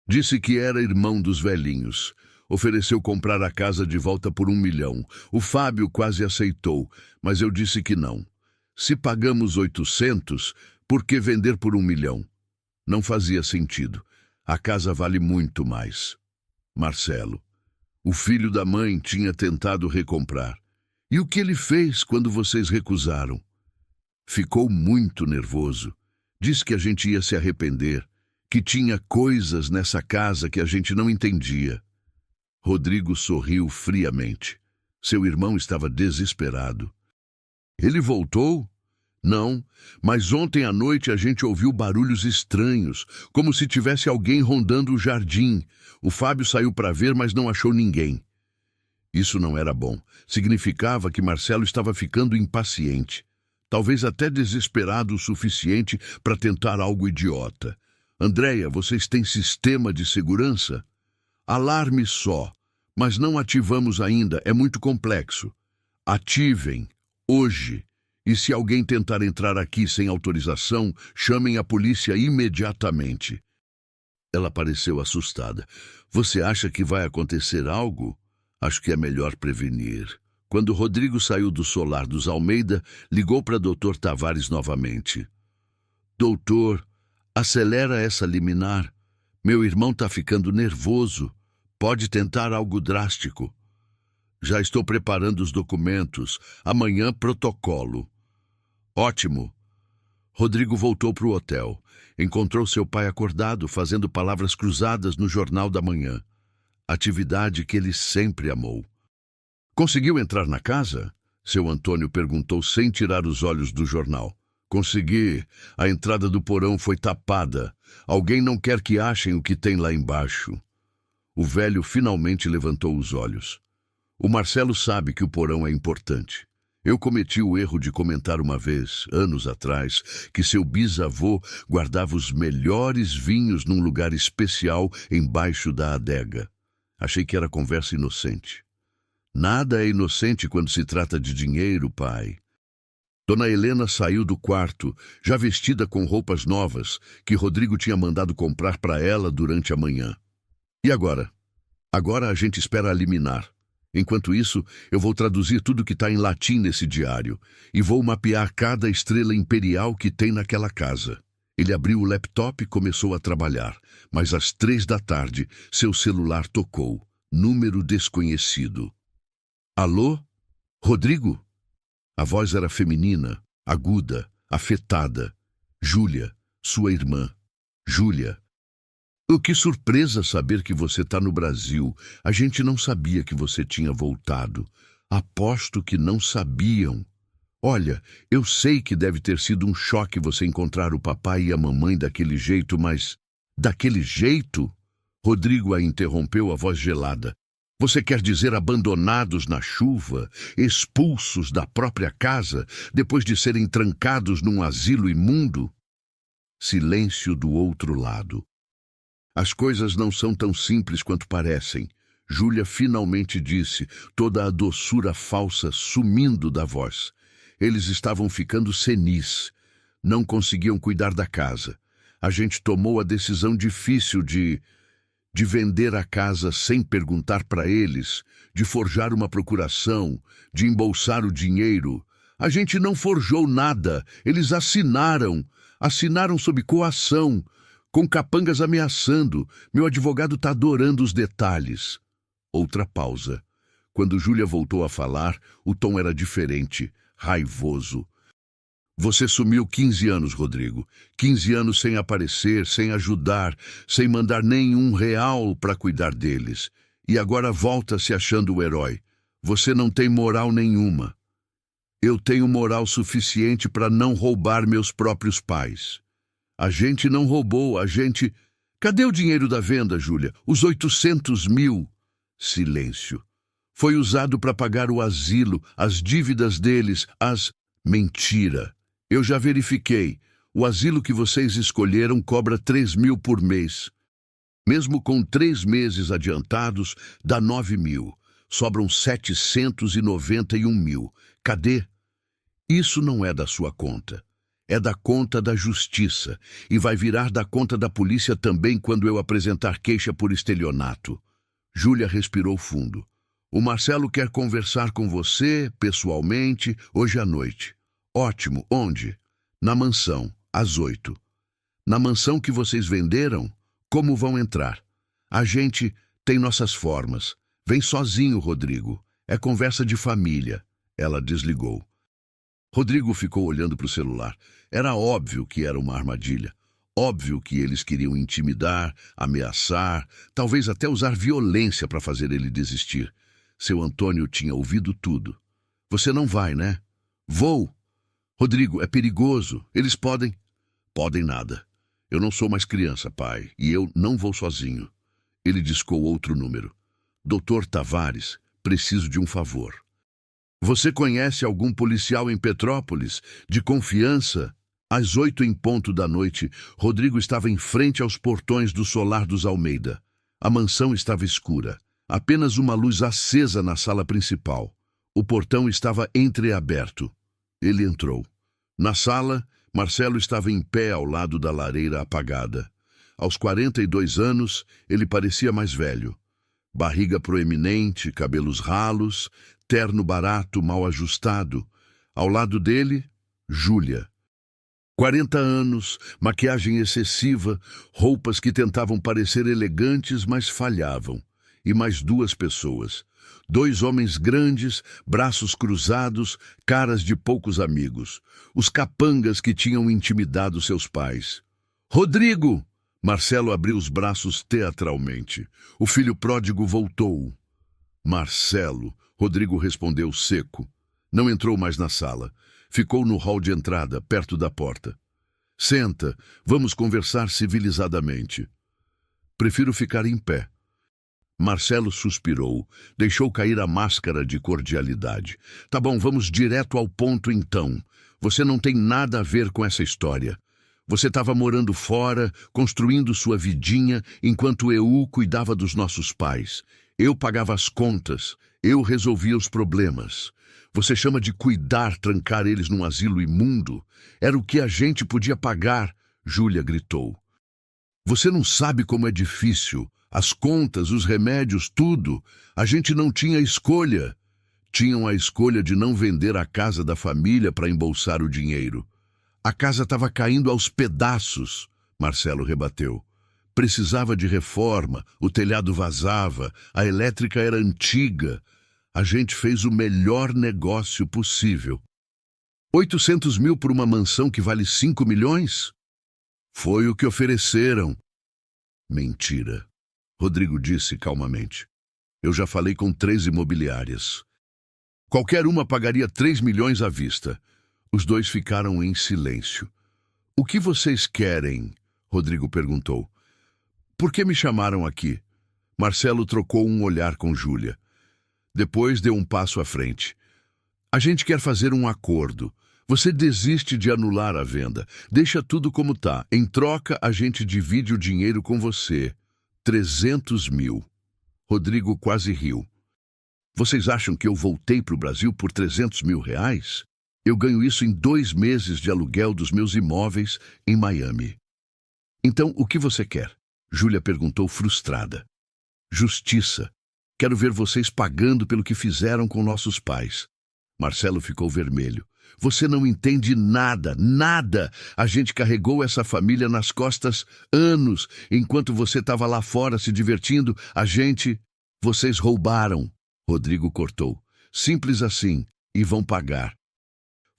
Disse que era irmão dos velhinhos. Ofereceu comprar a casa de volta por 1 milhão. O Fábio quase aceitou, mas eu disse que não. Se pagamos 800, por que vender por 1 milhão? Não fazia sentido. A casa vale muito mais. Marcelo. O filho da mãe tinha tentado recomprar. E o que ele fez quando vocês recusaram? Ficou muito nervoso. Disse que a gente ia se arrepender, que tinha coisas nessa casa que a gente não entendia. Rodrigo sorriu friamente. Seu irmão estava desesperado. Ele voltou? Não, mas ontem à noite a gente ouviu barulhos estranhos, como se tivesse alguém rondando o jardim. O Fábio saiu para ver, mas não achou ninguém. Isso não era bom. Significava que Marcelo estava ficando impaciente. Talvez até desesperado o suficiente para tentar algo idiota. Andréia, vocês têm sistema de segurança? Alarme só, mas não ativamos ainda, é muito complexo. Ativem, hoje. E se alguém tentar entrar aqui sem autorização, chamem a polícia imediatamente. Ela pareceu assustada. Você acha que vai acontecer algo? Acho que é melhor prevenir. Quando Rodrigo saiu do solar dos Almeida, ligou para Dr. Tavares novamente. Doutor, acelera essa liminar. Meu irmão está ficando nervoso. Pode tentar algo drástico. Já estou preparando os documentos. Amanhã, protocolo. Ótimo. Rodrigo voltou para o hotel. Encontrou seu pai acordado, fazendo palavras cruzadas no Jornal da Manhã. Atividade que ele sempre amou. Conseguiu entrar na casa? Seu Antônio perguntou sem tirar os olhos do jornal. Consegui. A entrada do porão foi tapada. Alguém não quer que achem o que tem lá embaixo. O velho finalmente levantou os olhos. O Marcelo sabe que o porão é importante. Eu cometi o erro de comentar uma vez, anos atrás, que seu bisavô guardava os melhores vinhos num lugar especial embaixo da adega. Achei que era conversa inocente. Nada é inocente quando se trata de dinheiro, pai. Dona Helena saiu do quarto, já vestida com roupas novas, que Rodrigo tinha mandado comprar para ela durante a manhã. E agora? Agora a gente espera a liminar. Enquanto isso, eu vou traduzir tudo que está em latim nesse diário e vou mapear cada estrela imperial que tem naquela casa. Ele abriu o laptop e começou a trabalhar, mas às 3 da tarde, seu celular tocou. Número desconhecido. Alô? Rodrigo? A voz era feminina, aguda, afetada. Júlia, sua irmã. Júlia. Oh, que surpresa saber que você está no Brasil. A gente não sabia que você tinha voltado. Aposto que não sabiam. Olha, eu sei que deve ter sido um choque você encontrar o papai e a mamãe daquele jeito, mas... Daquele jeito? Rodrigo a interrompeu, a voz gelada. Você quer dizer abandonados na chuva, expulsos da própria casa, depois de serem trancados num asilo imundo? Silêncio do outro lado. As coisas não são tão simples quanto parecem. Júlia finalmente disse, toda a doçura falsa sumindo da voz. Eles estavam ficando senis. Não conseguiam cuidar da casa. A gente tomou a decisão difícil de vender a casa sem perguntar para eles, de forjar uma procuração, de embolsar o dinheiro. A gente não forjou nada. Eles assinaram sob coação, com capangas ameaçando. Meu advogado está adorando os detalhes. Outra pausa. Quando Júlia voltou a falar, o tom era diferente, raivoso. Você sumiu 15 anos, Rodrigo. 15 anos sem aparecer, sem ajudar, sem mandar nenhum real para cuidar deles. E agora volta se achando o herói. Você não tem moral nenhuma. Eu tenho moral suficiente para não roubar meus próprios pais. A gente não roubou, a gente... Cadê o dinheiro da venda, Júlia? Os 800 mil? Silêncio. Foi usado para pagar o asilo, as dívidas deles, as... Mentira. Eu já verifiquei. O asilo que vocês escolheram cobra 3 mil por mês. Mesmo com 3 meses adiantados, dá 9 mil. Sobram 791 mil. Cadê? Isso não é da sua conta. É da conta da justiça. E vai virar da conta da polícia também quando eu apresentar queixa por estelionato. Júlia respirou fundo. O Marcelo quer conversar com você, pessoalmente, hoje à noite. Ótimo. Onde? Na mansão, às 8. Na mansão que vocês venderam? Como vão entrar? A gente tem nossas formas. Vem sozinho, Rodrigo. É conversa de família. Ela desligou. Rodrigo ficou olhando para o celular. Era óbvio que era uma armadilha. Óbvio que eles queriam intimidar, ameaçar, talvez até usar violência para fazer ele desistir. Seu Antônio tinha ouvido tudo. Você não vai, né? Vou. Rodrigo, é perigoso. Eles podem... Podem nada. Eu não sou mais criança, pai, e eu não vou sozinho. Ele discou outro número. Doutor Tavares, preciso de um favor. Você conhece algum policial em Petrópolis, de confiança? Às 8 em ponto da noite, Rodrigo estava em frente aos portões do solar dos Almeida. A mansão estava escura. Apenas uma luz acesa na sala principal. O portão estava entreaberto. Ele entrou. Na sala, Marcelo estava em pé ao lado da lareira apagada. Aos 42 anos, ele parecia mais velho. Barriga proeminente, cabelos ralos, terno barato, mal ajustado. Ao lado dele, Júlia. 40 anos, maquiagem excessiva, roupas que tentavam parecer elegantes, mas falhavam. E mais 2 pessoas. 2 homens grandes, braços cruzados, caras de poucos amigos. Os capangas que tinham intimidado seus pais. Rodrigo! Marcelo abriu os braços teatralmente. O filho pródigo voltou. Marcelo, Rodrigo respondeu seco. Não entrou mais na sala. Ficou no hall de entrada, perto da porta. Senta, vamos conversar civilizadamente. Prefiro ficar em pé. Marcelo suspirou, deixou cair a máscara de cordialidade. Tá bom, vamos direto ao ponto então. Você não tem nada a ver com essa história. Você estava morando fora, construindo sua vidinha, enquanto eu cuidava dos nossos pais. Eu pagava as contas, eu resolvia os problemas. Você chama de cuidar, trancar eles num asilo imundo? Era o que a gente podia pagar, Júlia gritou. Você não sabe como é difícil. As contas, os remédios, tudo. A gente não tinha escolha. Tinham a escolha de não vender a casa da família para embolsar o dinheiro. A casa estava caindo aos pedaços, Marcelo rebateu. Precisava de reforma, o telhado vazava, a elétrica era antiga. A gente fez o melhor negócio possível. 800 mil por uma mansão que vale 5 milhões? Foi o que ofereceram. Mentira. Rodrigo disse calmamente. Eu já falei com 3 imobiliárias. Qualquer uma pagaria 3 milhões à vista. Os 2 ficaram em silêncio. O que vocês querem? Rodrigo perguntou. Por que me chamaram aqui? Marcelo trocou um olhar com Júlia. Depois deu um passo à frente. A gente quer fazer um acordo. Você desiste de anular a venda. Deixa tudo como tá. Em troca, a gente divide o dinheiro com você. 300 mil. Rodrigo quase riu. Vocês acham que eu voltei para o Brasil por 300 mil reais? Eu ganho isso em 2 meses de aluguel dos meus imóveis em Miami. Então, o que você quer? Júlia perguntou frustrada. Justiça. Quero ver vocês pagando pelo que fizeram com nossos pais. Marcelo ficou vermelho. Você não entende nada, nada. A gente carregou essa família nas costas anos. Enquanto você estava lá fora se divertindo, Vocês roubaram. Rodrigo cortou. Simples assim. E vão pagar.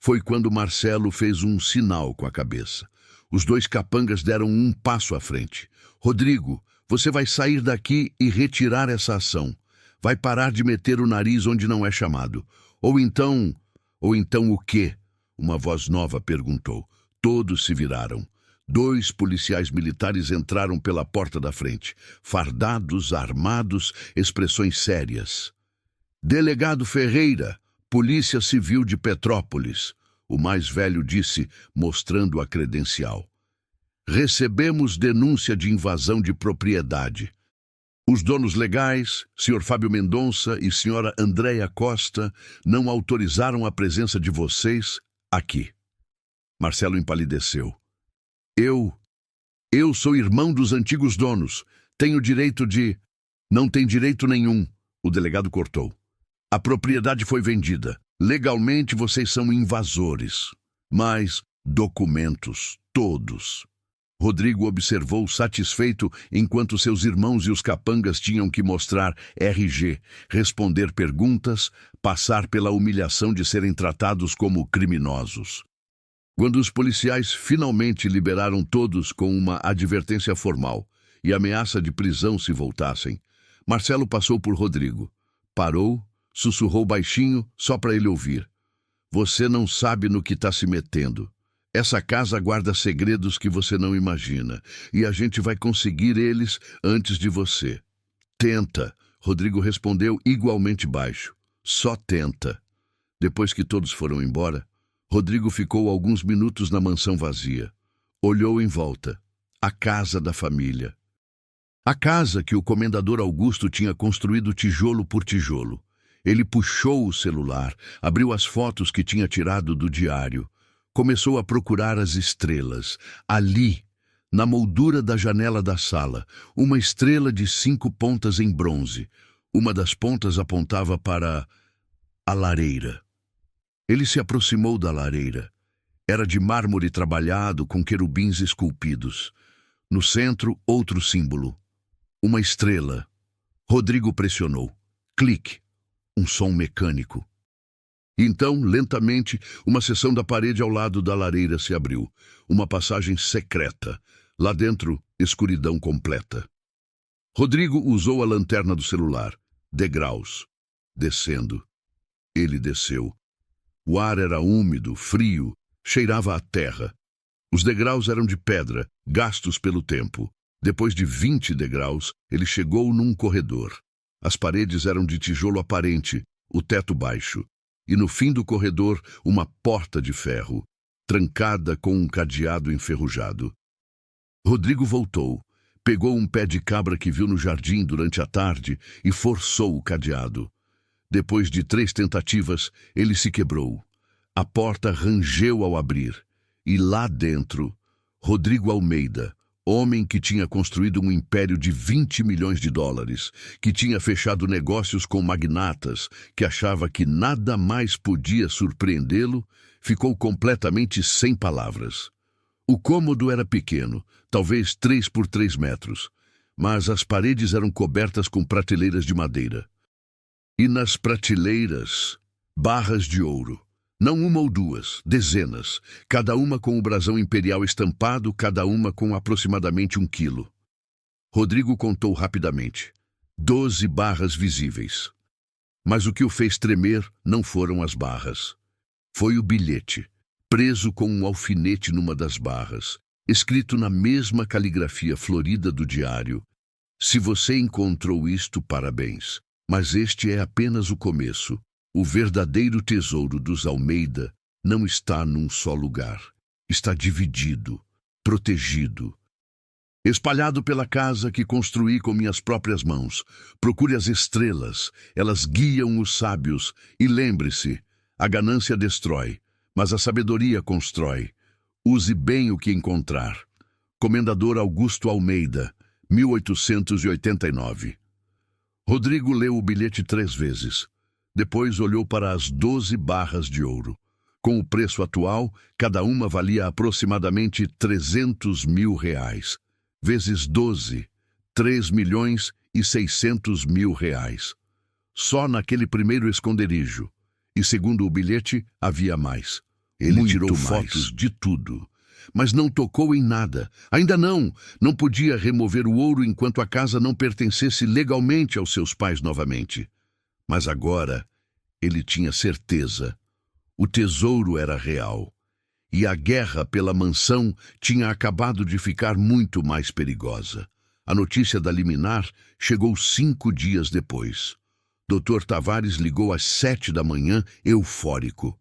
Foi quando Marcelo fez um sinal com a cabeça. Os 2 capangas deram um passo à frente. Rodrigo, você vai sair daqui e retirar essa ação. Vai parar de meter o nariz onde não é chamado. Ou então o quê? Uma voz nova perguntou. Todos se viraram. 2 policiais militares entraram pela porta da frente, fardados, armados, expressões sérias. Delegado Ferreira, Polícia Civil de Petrópolis, o mais velho disse, mostrando a credencial. Recebemos denúncia de invasão de propriedade. Os donos legais, Sr. Fábio Mendonça e Sra. Andréia Costa, não autorizaram a presença de vocês aqui. Marcelo empalideceu. Eu sou irmão dos antigos donos. Tenho direito de... Não tem direito nenhum, o delegado cortou. A propriedade foi vendida. Legalmente vocês são invasores. Mas documentos, todos. Rodrigo observou satisfeito enquanto seus irmãos e os capangas tinham que mostrar RG, responder perguntas, passar pela humilhação de serem tratados como criminosos. Quando os policiais finalmente liberaram todos com uma advertência formal e ameaça de prisão se voltassem, Marcelo passou por Rodrigo. Parou, sussurrou baixinho só para ele ouvir. Você não sabe no que está se metendo. Essa casa guarda segredos que você não imagina, e a gente vai conseguir eles antes de você. Tenta, Rodrigo respondeu igualmente baixo. Só tenta. Depois que todos foram embora, Rodrigo ficou alguns minutos na mansão vazia. Olhou em volta. A casa da família. A casa que o comendador Augusto tinha construído tijolo por tijolo. Ele puxou o celular, abriu as fotos que tinha tirado do diário. Começou a procurar as estrelas. Ali, na moldura da janela da sala, uma estrela de 5 pontas em bronze. Uma das pontas apontava para a lareira. Ele se aproximou da lareira. Era de mármore trabalhado com querubins esculpidos. No centro, outro símbolo. Uma estrela. Rodrigo pressionou. Clique. Um som mecânico. Então, lentamente, uma seção da parede ao lado da lareira se abriu. Uma passagem secreta. Lá dentro, escuridão completa. Rodrigo usou a lanterna do celular. Degraus. Descendo. Ele desceu. O ar era úmido, frio, cheirava a terra. Os degraus eram de pedra, gastos pelo tempo. Depois de 20 degraus, ele chegou num corredor. As paredes eram de tijolo aparente, o teto baixo. E no fim do corredor, uma porta de ferro, trancada com um cadeado enferrujado. Rodrigo voltou, pegou um pé de cabra que viu no jardim durante a tarde e forçou o cadeado. Depois de 3 tentativas, ele se quebrou. A porta rangeu ao abrir. E lá dentro, Rodrigo Almeida, homem que tinha construído um império de 20 milhões de dólares, que tinha fechado negócios com magnatas, que achava que nada mais podia surpreendê-lo, ficou completamente sem palavras. O cômodo era pequeno, talvez 3 por 3 metros, mas as paredes eram cobertas com prateleiras de madeira. E nas prateleiras, barras de ouro. Não uma ou duas, dezenas, cada uma com o brasão imperial estampado, cada uma com aproximadamente 1 quilo. Rodrigo contou rapidamente. 12 barras visíveis. Mas o que o fez tremer não foram as barras. Foi o bilhete, preso com um alfinete numa das barras, escrito na mesma caligrafia florida do diário. Se você encontrou isto, parabéns. Mas este é apenas o começo. O verdadeiro tesouro dos Almeida não está num só lugar. Está dividido, protegido. Espalhado pela casa que construí com minhas próprias mãos. Procure as estrelas, elas guiam os sábios. E lembre-se, a ganância destrói, mas a sabedoria constrói. Use bem o que encontrar. Comendador Augusto Almeida, 1889. Rodrigo leu o bilhete 3 vezes. Depois olhou para as 12 barras de ouro. Com o preço atual, cada uma valia aproximadamente 300 mil reais. Vezes 12, 3.600.000 reais. Só naquele primeiro esconderijo. E segundo o bilhete, havia mais. Ele tirou fotos de tudo. Mas não tocou em nada. Ainda não podia remover o ouro enquanto a casa não pertencesse legalmente aos seus pais novamente. Mas agora ele tinha certeza. O tesouro era real. e a guerra pela mansão tinha acabado de ficar muito mais perigosa. A notícia da liminar chegou 5 dias depois. Dr. Tavares ligou às 7 da manhã, eufórico.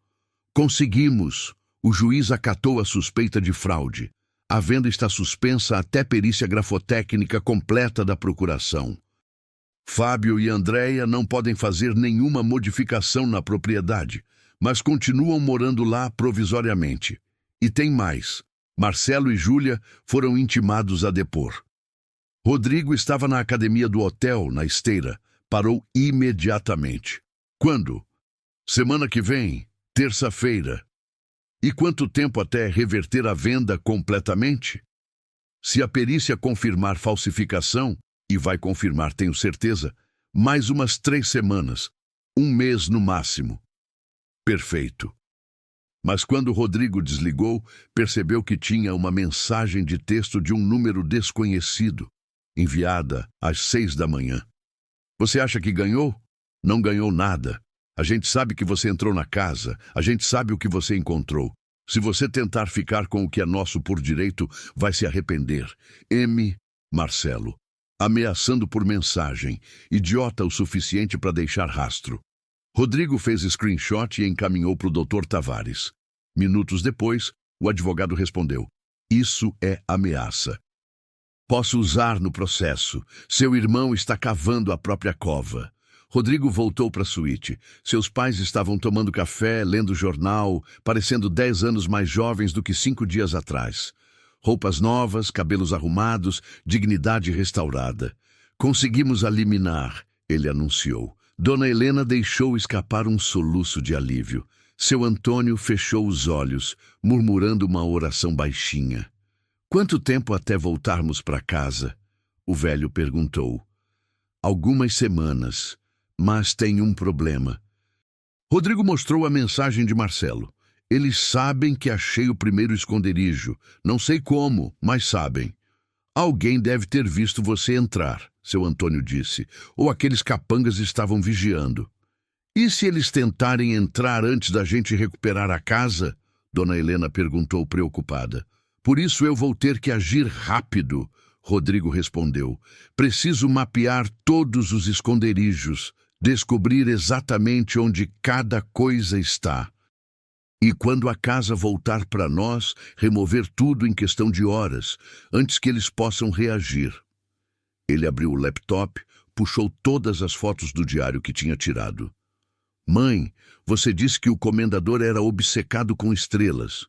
Conseguimos! O juiz acatou a suspeita de fraude. A venda está suspensa até perícia grafotécnica completa da procuração. Fábio e Andréia não podem fazer nenhuma modificação na propriedade, mas continuam morando lá provisoriamente. E tem mais. Marcelo e Júlia foram intimados a depor. Rodrigo estava na academia do hotel, na esteira. Parou imediatamente. Quando? Semana que vem, terça-feira. E quanto tempo até reverter a venda completamente? Se a perícia confirmar falsificação, e vai confirmar, tenho certeza, mais umas 3 semanas, 1 mês no máximo. Perfeito. Mas quando Rodrigo desligou, percebeu que tinha uma mensagem de texto de um número desconhecido, enviada às 6 da manhã. Você acha que ganhou? Não ganhou nada. A gente sabe que você entrou na casa, a gente sabe o que você encontrou. Se você tentar ficar com o que é nosso por direito, vai se arrepender. M. Marcelo. Ameaçando por mensagem, idiota o suficiente para deixar rastro. Rodrigo fez screenshot e encaminhou para o Dr. Tavares. Minutos depois, o advogado respondeu: isso é ameaça. Posso usar no processo. Seu irmão está cavando a própria cova. Rodrigo voltou para a suíte. Seus pais estavam tomando café, lendo jornal, parecendo 10 anos mais jovens do que 5 dias atrás. Roupas novas, cabelos arrumados, dignidade restaurada. Conseguimos a liminar, ele anunciou. Dona Helena deixou escapar um soluço de alívio. Seu Antônio fechou os olhos, murmurando uma oração baixinha. Quanto tempo até voltarmos para casa? O velho perguntou. Algumas semanas. Mas tem um problema. Rodrigo mostrou a mensagem de Marcelo. Eles sabem que achei o primeiro esconderijo. Não sei como, mas sabem. Alguém deve ter visto você entrar, seu Antônio disse. Ou aqueles capangas estavam vigiando. E se eles tentarem entrar antes da gente recuperar a casa? Dona Helena perguntou preocupada. Por isso eu vou ter que agir rápido, Rodrigo respondeu. Preciso mapear todos os esconderijos. Descobrir exatamente onde cada coisa está. E quando a casa voltar para nós, remover tudo em questão de horas, antes que eles possam reagir. Ele abriu o laptop, puxou todas as fotos do diário que tinha tirado. Mãe, você disse que o comendador era obcecado com estrelas.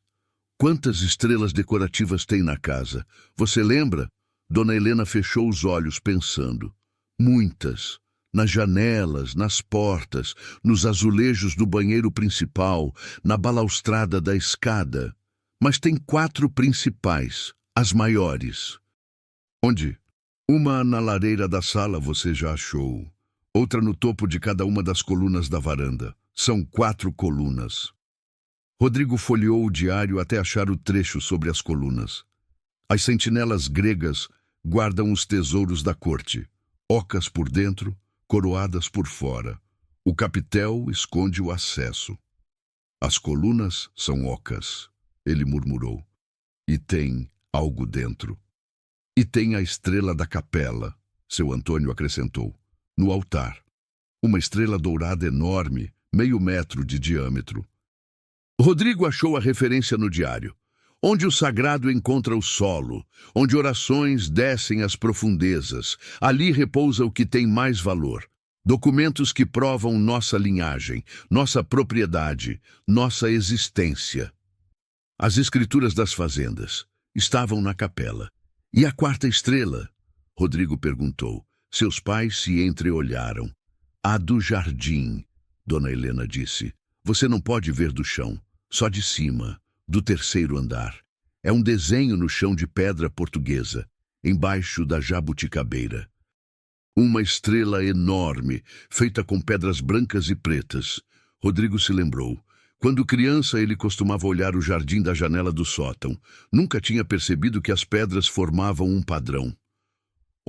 Quantas estrelas decorativas tem na casa? Você lembra? Dona Helena fechou os olhos pensando. Muitas. Nas janelas, nas portas, nos azulejos do banheiro principal, na balaustrada da escada. Mas tem 4 principais, as maiores. Onde? Uma na lareira da sala você já achou. Outra no topo de cada uma das colunas da varanda. São 4 colunas. Rodrigo folheou o diário até achar o trecho sobre as colunas. As sentinelas gregas guardam os tesouros da corte. Ocas por dentro, coroadas por fora. O capitel esconde o acesso. As colunas são ocas, ele murmurou. E tem algo dentro. E tem a estrela da capela, seu Antônio acrescentou, no altar. Uma estrela dourada enorme, 0,5 metro de diâmetro. Rodrigo achou a referência no diário. Onde o sagrado encontra o solo, onde orações descem às profundezas, ali repousa o que tem mais valor. Documentos que provam nossa linhagem, nossa propriedade, nossa existência. As escrituras das fazendas estavam na capela. E a 4ª estrela? Rodrigo perguntou. Seus pais se entreolharam. A do jardim, Dona Helena disse. Você não pode ver do chão, só de cima. Do 3º andar. É um desenho no chão de pedra portuguesa, embaixo da jabuticabeira. Uma estrela enorme, feita com pedras brancas e pretas. Rodrigo se lembrou. Quando criança, ele costumava olhar o jardim da janela do sótão. Nunca tinha percebido que as pedras formavam um padrão.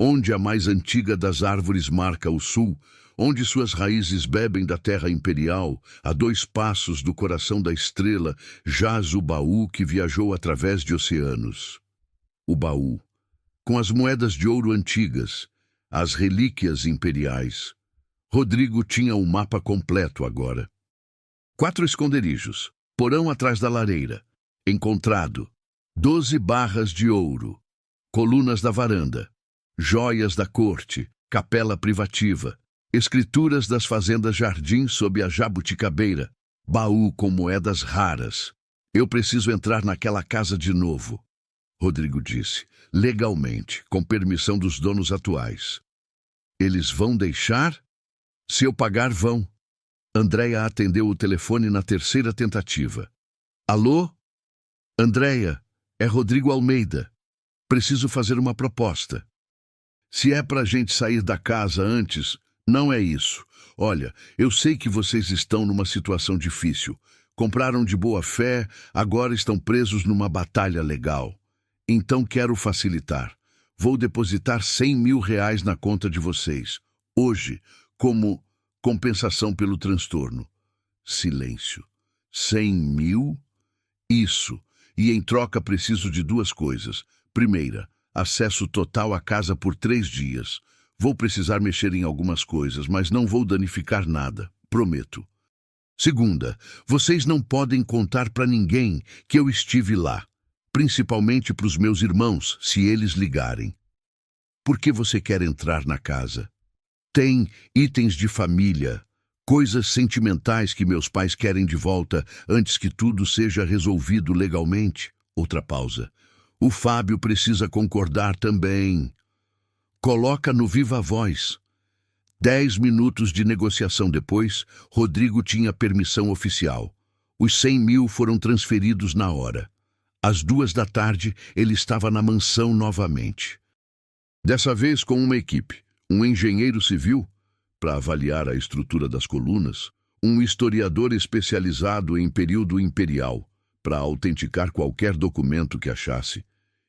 onde a mais antiga das árvores marca o sul, onde suas raízes bebem da terra imperial, a 2 passos do coração da estrela, jaz o baú que viajou através de oceanos. O baú, com as moedas de ouro antigas, as relíquias imperiais. Rodrigo tinha o mapa completo agora. 4 esconderijos, porão atrás da lareira, encontrado, 12 barras de ouro, colunas da varanda, joias da corte, capela privativa, escrituras das fazendas Jardim sob a jabuticabeira, baú com moedas raras. Eu preciso entrar naquela casa de novo, Rodrigo disse, legalmente, com permissão dos donos atuais. Eles vão deixar? Se eu pagar, vão. Andréia atendeu o telefone na 3ª tentativa. Alô? Andréia, é Rodrigo Almeida. Preciso fazer uma proposta. Se é pra gente sair da casa antes, não é isso. Olha, eu sei que vocês estão numa situação difícil. Compraram de boa fé, agora estão presos numa batalha legal. Então quero facilitar. Vou depositar R$100.000 na conta de vocês, hoje, como compensação pelo transtorno. Silêncio. 100.000? Isso. E em troca preciso de 2 coisas. Primeira, acesso total à casa por 3 dias. Vou precisar mexer em algumas coisas, mas não vou danificar nada. Prometo. Segunda, vocês não podem contar para ninguém que eu estive lá. Principalmente para os meus irmãos, se eles ligarem. Por que você quer entrar na casa? Tem itens de família, coisas sentimentais que meus pais querem de volta antes que tudo seja resolvido legalmente. Outra pausa. O Fábio precisa concordar também. Coloca no viva voz. 10 minutos de negociação depois, Rodrigo tinha permissão oficial. Os 100.000 foram transferidos na hora. Às 2 da tarde, ele estava na mansão novamente. Dessa vez com uma equipe, um engenheiro civil, para avaliar a estrutura das colunas, um historiador especializado em período imperial, para autenticar qualquer documento que achasse,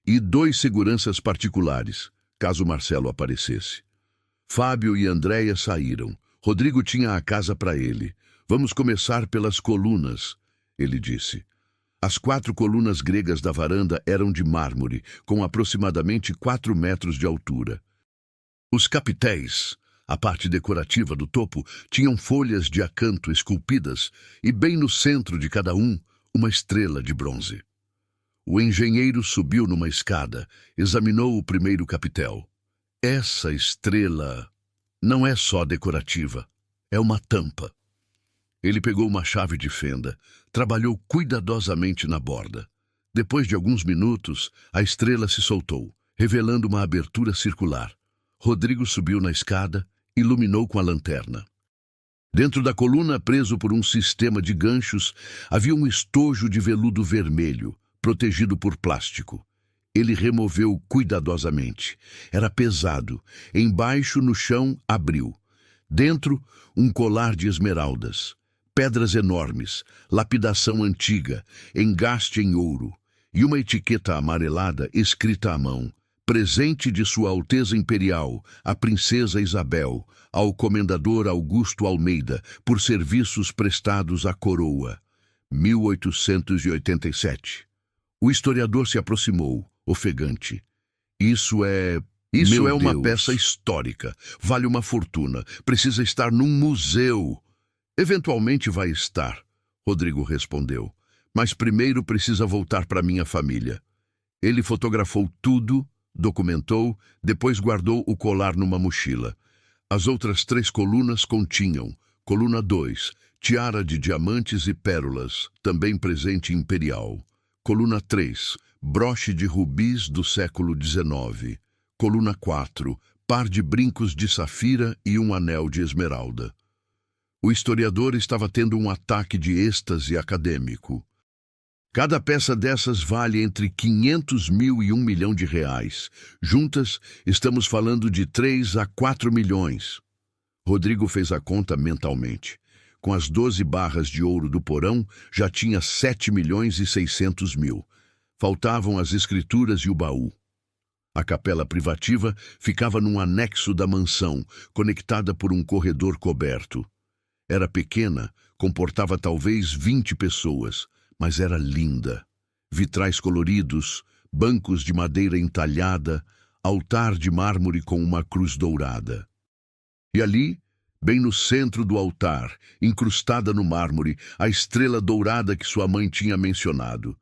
e 2 seguranças particulares, caso Marcelo aparecesse. Fábio e Andréia saíram. Rodrigo tinha a casa para ele. Vamos começar pelas colunas, ele disse. As 4 colunas gregas da varanda eram de mármore, com aproximadamente 4 metros de altura. Os capitéis, a parte decorativa do topo, tinham folhas de acanto esculpidas e bem no centro de cada um, uma estrela de bronze. O engenheiro subiu numa escada, examinou o primeiro capitel. Essa estrela não é só decorativa, é uma tampa. Ele pegou uma chave de fenda, trabalhou cuidadosamente na borda. Depois de alguns minutos, a estrela se soltou, revelando uma abertura circular. Rodrigo subiu na escada, iluminou com a lanterna. Dentro da coluna, preso por um sistema de ganchos, havia um estojo de veludo vermelho, protegido por plástico. Ele removeu cuidadosamente. Era pesado. Embaixo, no chão, abriu. Dentro, um colar de esmeraldas. Pedras enormes, lapidação antiga, engaste em ouro, e uma etiqueta amarelada escrita à mão. Presente de Sua Alteza Imperial, a Princesa Isabel, ao Comendador Augusto Almeida, por serviços prestados à coroa. 1887. O historiador se aproximou, ofegante. Isso é uma peça histórica. Vale uma fortuna. Precisa estar num museu. Eventualmente vai estar, Rodrigo respondeu. Mas primeiro precisa voltar para minha família. Ele fotografou tudo, documentou, depois guardou o colar numa mochila. As outras 3 colunas continham. Coluna 2, tiara de diamantes e pérolas, também presente imperial. Coluna 3, broche de rubis do século XIX. Coluna 4, par de brincos de safira e um anel de esmeralda. O historiador estava tendo um ataque de êxtase acadêmico. Cada peça dessas vale entre 500.000 e R$1 milhão. Juntas, estamos falando de 3 a 4 milhões. Rodrigo fez a conta mentalmente. Com as 12 barras de ouro do porão, já tinha 7.600.000. Faltavam as escrituras e o baú. A capela privativa ficava num anexo da mansão, conectada por um corredor coberto. Era pequena, comportava talvez 20 pessoas, mas era linda. Vitrais coloridos, bancos de madeira entalhada, altar de mármore com uma cruz dourada. E ali, bem no centro do altar, incrustada no mármore, a estrela dourada que sua mãe tinha mencionado.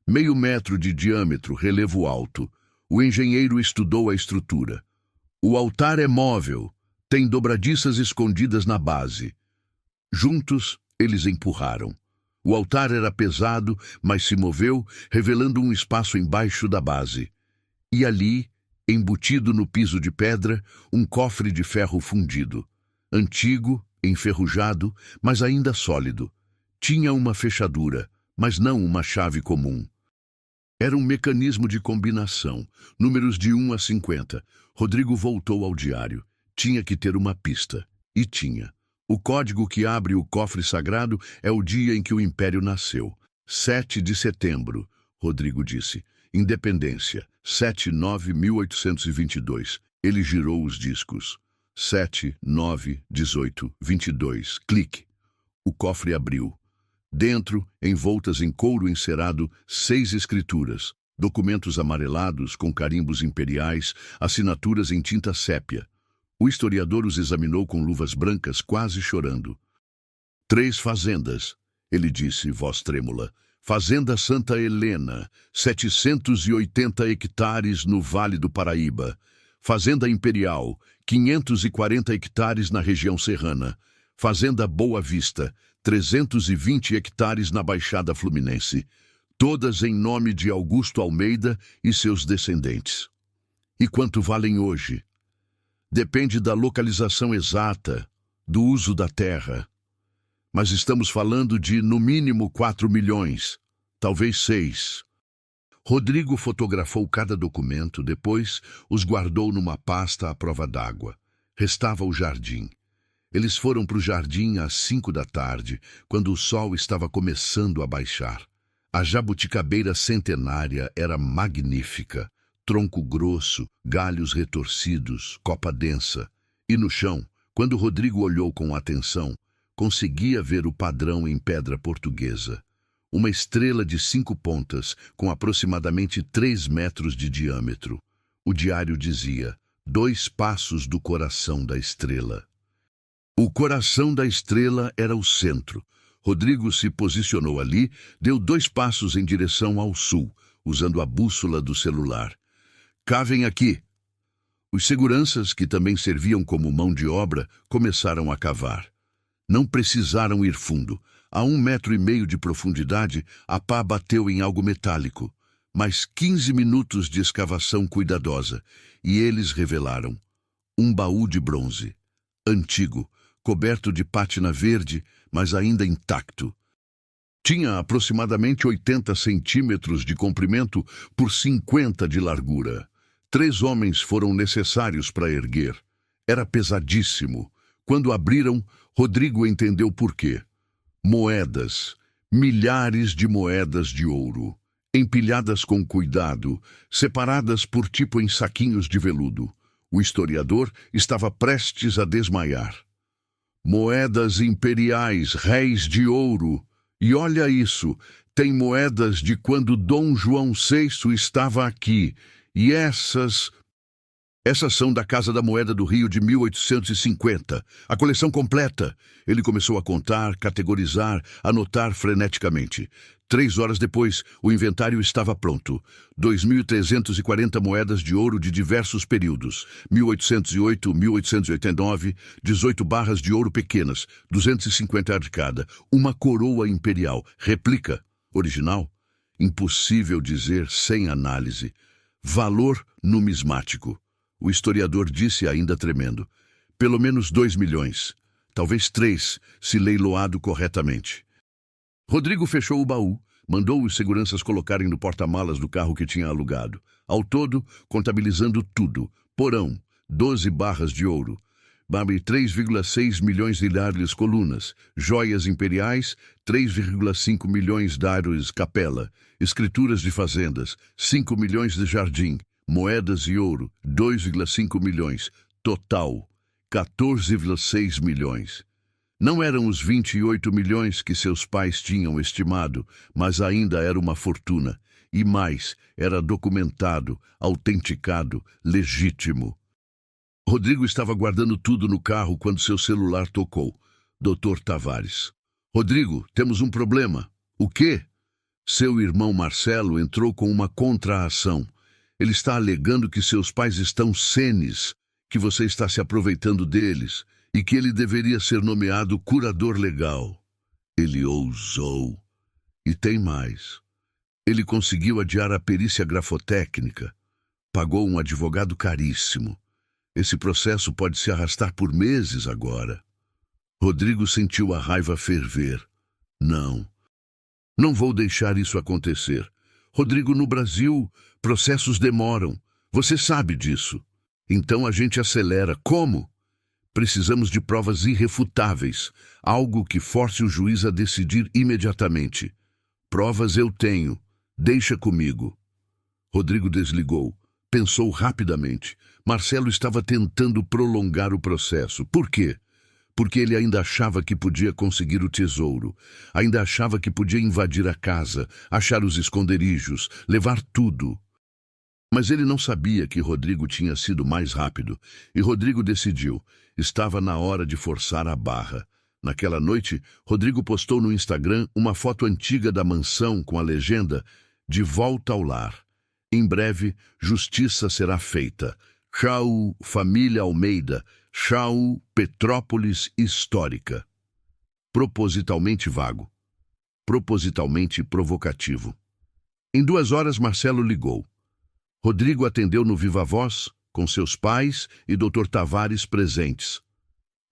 0,5 metro de diâmetro, relevo alto. O engenheiro estudou a estrutura. O altar é móvel, tem dobradiças escondidas na base. Juntos, eles empurraram. O altar era pesado, mas se moveu, revelando um espaço embaixo da base. E ali, embutido no piso de pedra, um cofre de ferro fundido. Antigo, enferrujado, mas ainda sólido. Tinha uma fechadura, mas não uma chave comum. Era um mecanismo de combinação, números de 1 a 50. Rodrigo voltou ao diário. Tinha que ter uma pista. E tinha. O código que abre o cofre sagrado é o dia em que o Império nasceu. 7 de setembro, Rodrigo disse. Independência, 7/9/1822. Ele girou os discos. 7, 9, 18, 22. Clique. O cofre abriu. Dentro, envoltas em couro encerado, 6 escrituras, documentos amarelados com carimbos imperiais, assinaturas em tinta sépia. O historiador os examinou com luvas brancas, quase chorando. 3 fazendas, ele disse, voz trêmula. Fazenda Santa Helena, 780 hectares no Vale do Paraíba. Fazenda Imperial, 540 hectares na região serrana. Fazenda Boa Vista, 320 hectares na Baixada Fluminense, todas em nome de Augusto Almeida e seus descendentes. E quanto valem hoje? Depende da localização exata, do uso da terra. Mas estamos falando de, no mínimo, 4 milhões, talvez 6. Rodrigo fotografou cada documento, depois os guardou numa pasta à prova d'água. Restava o jardim. Eles foram para o jardim às 5 da tarde, quando o sol estava começando a baixar. A jabuticabeira centenária era magnífica. Tronco grosso, galhos retorcidos, copa densa. E no chão, quando Rodrigo olhou com atenção, conseguia ver o padrão em pedra portuguesa. Uma estrela de 5 pontas, com aproximadamente 3 metros de diâmetro. O diário dizia, 2 passos do coração da estrela. O coração da estrela era o centro. Rodrigo se posicionou ali, deu 2 passos em direção ao sul, usando a bússola do celular. Cavem aqui. Os seguranças, que também serviam como mão de obra, começaram a cavar. Não precisaram ir fundo. A 1,5 metros de profundidade, a pá bateu em algo metálico. Mais 15 minutos de escavação cuidadosa, e eles revelaram um baú de bronze, antigo, coberto de pátina verde, mas ainda intacto. Tinha aproximadamente 80 centímetros de comprimento por 50 de largura. 3 homens foram necessários para erguer. Era pesadíssimo. Quando abriram, Rodrigo entendeu por quê. Moedas, milhares de moedas de ouro, empilhadas com cuidado, separadas por tipo em saquinhos de veludo. O historiador estava prestes a desmaiar. Moedas imperiais, réis de ouro. E olha isso, tem moedas de quando Dom João VI estava aqui. E essas são da Casa da Moeda do Rio de 1850. A coleção completa. Ele começou a contar, categorizar, anotar freneticamente. 3 horas depois, o inventário estava pronto. 2.340 moedas de ouro de diversos períodos. 1808, 1889, 18 barras de ouro pequenas, 250 de cada. Uma coroa imperial. Réplica. Original? Impossível dizer sem análise. Valor numismático. O historiador disse ainda tremendo. Pelo menos 2 milhões. Talvez 3, se leiloado corretamente. Rodrigo fechou o baú, mandou os seguranças colocarem no porta-malas do carro que tinha alugado. Ao todo, contabilizando tudo, porão, 12 barras de ouro, 3,6 milhões de dários colunas, joias imperiais, 3,5 milhões dários capela, escrituras de fazendas, 5 milhões de jardim, moedas e ouro, 2,5 milhões. Total, 14,6 milhões. Não eram os 28 milhões que seus pais tinham estimado, mas ainda era uma fortuna. E mais, era documentado, autenticado, legítimo. Rodrigo estava guardando tudo no carro quando seu celular tocou. Dr. Tavares. Rodrigo, temos um problema. O quê? Seu irmão Marcelo entrou com uma contra-ação. Ele está alegando que seus pais estão senes, que você está se aproveitando deles e que ele deveria ser nomeado curador legal. Ele ousou. E tem mais. Ele conseguiu adiar a perícia grafotécnica. Pagou um advogado caríssimo. Esse processo pode se arrastar por meses agora. Rodrigo sentiu a raiva ferver. Não vou deixar isso acontecer. Rodrigo, no Brasil, processos demoram. Você sabe disso. Então a gente acelera. Como? Precisamos de provas irrefutáveis, algo que force o juiz a decidir imediatamente. Provas eu tenho. Deixa comigo. Rodrigo desligou. Pensou rapidamente. Marcelo estava tentando prolongar o processo. Por quê? Porque ele ainda achava que podia conseguir o tesouro. Ainda achava que podia invadir a casa, achar os esconderijos, levar tudo. Mas ele não sabia que Rodrigo tinha sido mais rápido. E Rodrigo decidiu. Estava na hora de forçar a barra. Naquela noite, Rodrigo postou no Instagram uma foto antiga da mansão com a legenda "De volta ao lar. Em breve, justiça será feita. Tchau, família Almeida. Tchau, Petrópolis histórica." Propositalmente vago. Propositalmente provocativo. Em 2 horas, Marcelo ligou. Rodrigo atendeu no viva voz, com seus pais e Dr. Tavares presentes.